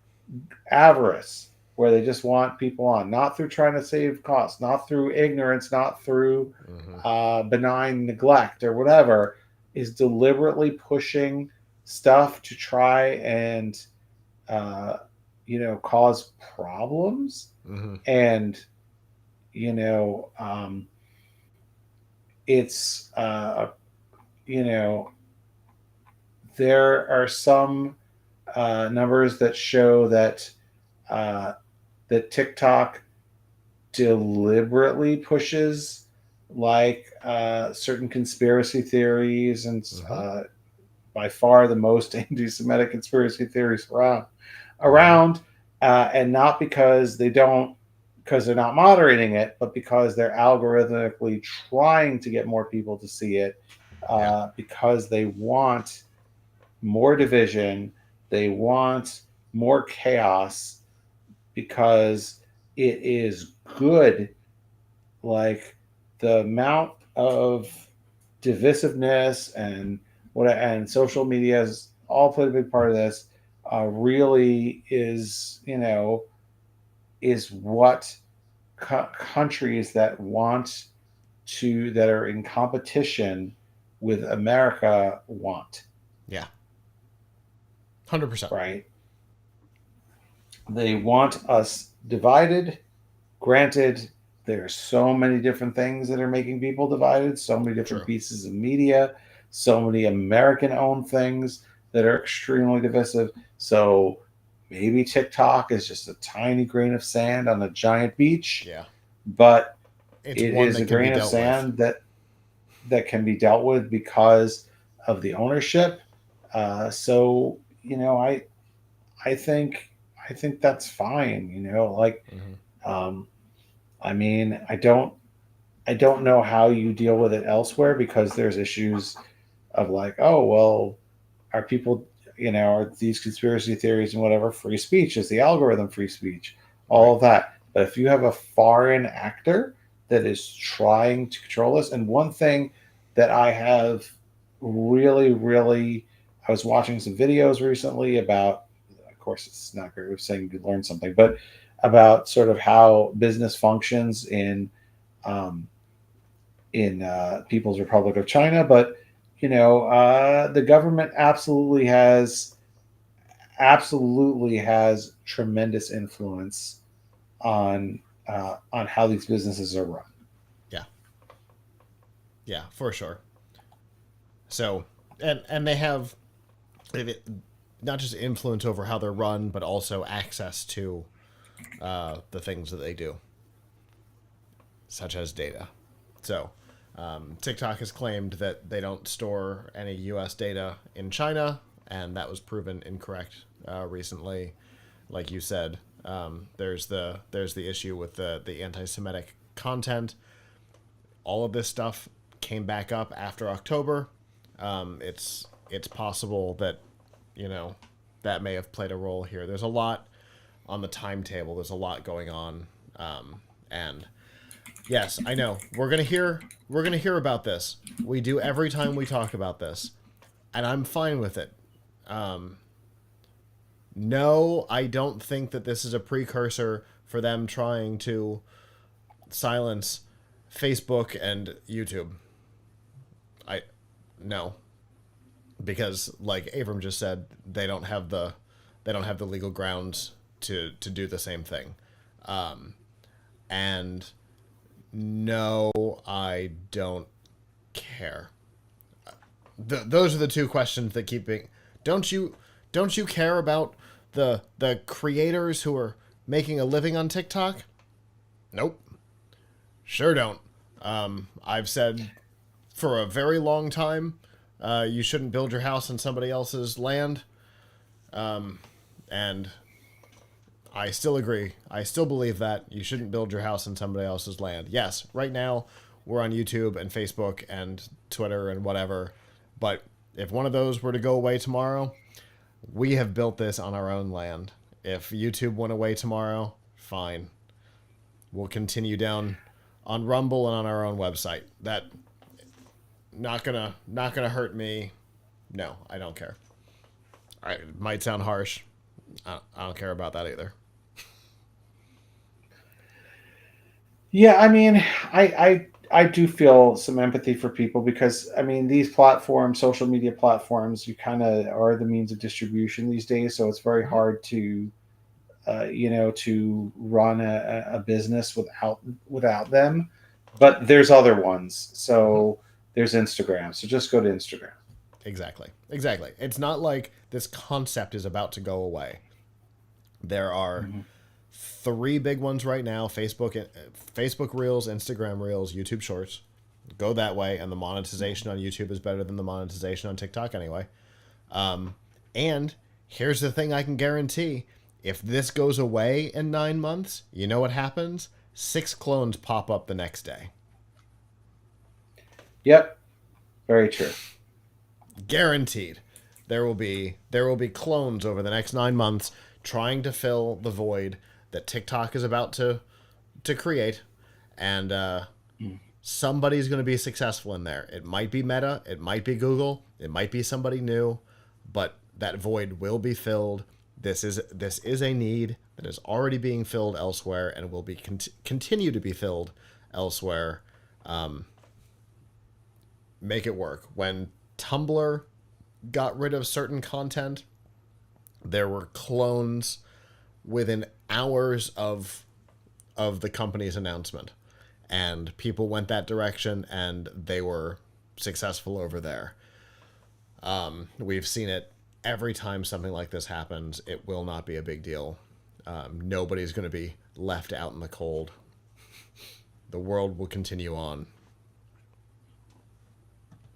A: avarice, where they just want people on, not through trying to save costs, not through ignorance, not through
B: Mm-hmm.
A: benign neglect or whatever, is deliberately pushing stuff to try and uh, cause problems.
B: Mm-hmm.
A: And you know it's you know there are some numbers that show that uh, that TikTok deliberately pushes certain conspiracy theories, and
B: Mm-hmm.
A: by far the most anti-Semitic conspiracy theories
B: Mm-hmm.
A: around, and not because they're not moderating it, but because they're algorithmically trying to get more people to see it,
B: Yeah.
A: because they want more division, they want more chaos, because it is good. Like, the amount of divisiveness and social media has all played a big part of this. Really is what countries that are in competition with America want,
B: Yeah. 100%.
A: right? They want us divided. Granted, there are so many different things that are making people divided, so many different
B: True.
A: pieces of media, so many American owned things that are extremely divisive. So maybe TikTok is just a tiny grain of sand on a giant beach,
B: Yeah.
A: but
B: It's
A: it
B: one
A: is a
B: that can be
A: grain of
B: dealt with.
A: sand that can be dealt with because of the ownership. So I think I think that's fine.
B: Mm-hmm.
A: Um, I mean, I don't know how you deal with it elsewhere, because there's issues of like, oh well, are people, are these conspiracy theories and whatever free speech? Is the algorithm free speech?
B: Right.
A: All of that. But if you have a foreign actor that is trying to control this, and one thing that I have really, really, I was watching some videos recently about, of course, it's not great. We're saying you learn something, but about sort of how business functions um, in People's Republic of China. But the government absolutely has tremendous influence on how these businesses are run.
B: Yeah. Yeah, for sure. So, and they have not just influence over how they're run, but also access to the things that they do, such as data. So, TikTok has claimed that they don't store any U.S. data in China, and that was proven incorrect recently. Like you said, there's the issue with the anti-Semitic content. All of this stuff came back up after October. It's possible that you know that may have played a role here. There's a lot on the timetable. There's a lot going on, and yes, I know we're gonna hear about this. We do every time we talk about this, and I'm fine with it. Um, no, I don't think that this is a precursor for them trying to silence Facebook and YouTube. No, because like Avram just said, they don't have the legal grounds to do the same thing. And no, I don't care. Those are the two questions that keep being. Don't you care about the creators who are making a living on TikTok? Nope. Sure don't. I've said for a very long time, you shouldn't build your house on somebody else's land. And I still agree. I still believe that you shouldn't build your house on somebody else's land. Yes, right now we're on YouTube and Facebook and Twitter and whatever. But if one of those were to go away tomorrow, we have built this on our own land. If YouTube went away tomorrow, fine. We'll continue down on Rumble and on our own website. That not gonna hurt me. No, I don't care. It might sound harsh. I don't care about that either.
A: Yeah, I mean, I do feel some empathy for people because, I mean, these platforms, social media platforms, you kind of are the means of distribution these days. So it's very hard to, to run a business without them. But there's other ones. So there's Instagram. So just go to Instagram.
B: Exactly. It's not like this concept is about to go away. There are 3 big ones right now: Facebook Reels, Instagram Reels, YouTube Shorts. Go that way, and the monetization on YouTube is better than the monetization on TikTok anyway. And here's the thing I can guarantee: if this goes away in 9 months, you know what happens? 6 clones pop up the next day.
A: Yep, very true.
B: Guaranteed. There will be clones over the next 9 months trying to fill the void that TikTok is about to create, and somebody's going to be successful in there. It might be Meta, it might be Google, it might be somebody new, but that void will be filled. This is a need that is already being filled elsewhere and will be continue to be filled elsewhere. Make it work. When Tumblr got rid of certain content, there were clones within hours of the company's announcement, and people went that direction and they were successful over there. We've seen it every time something like this happens. It will not be a big deal. Nobody's going to be left out in the cold. The world will continue on.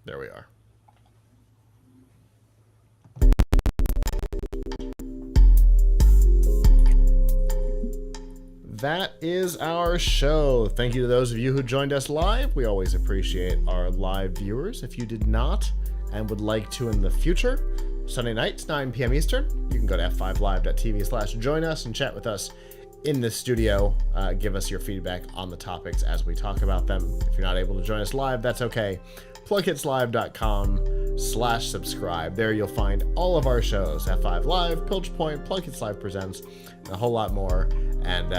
B: There we are. That is our show. Thank you to those of you who joined us live. We always appreciate our live viewers. If you did not and would like to in the future, Sunday nights, 9 p.m. Eastern, you can go to f5live.tv/join us and chat with us in the studio. Give us your feedback on the topics as we talk about them. If you're not able to join us live, that's okay. PLUGHITZlive.com/subscribe. There you'll find all of our shows: F5 Live, Piltch Point, PLUGHITZ Live Presents, and a whole lot more. And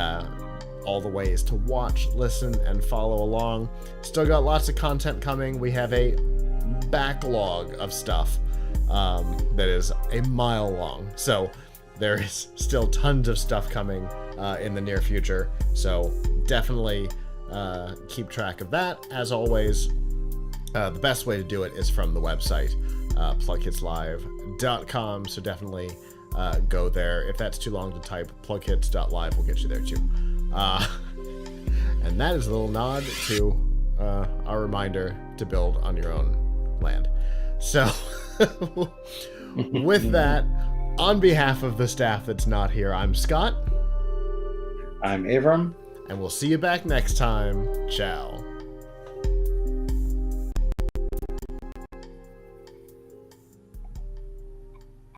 B: all the ways to watch, listen, and follow along. Still got lots of content coming. We have a backlog of stuff that is a mile long. So there is still tons of stuff coming in the near future. So definitely keep track of that. As always, the best way to do it is from the website, PLUGHITZlive.com. So definitely go there. If that's too long to type, PLUGHITZ.live will get you there too. And that is a little nod to our reminder to build on your own land. So with that, on behalf of the staff that's not here, I'm Scott.
A: I'm Avram.
B: And we'll see you back next time. Ciao.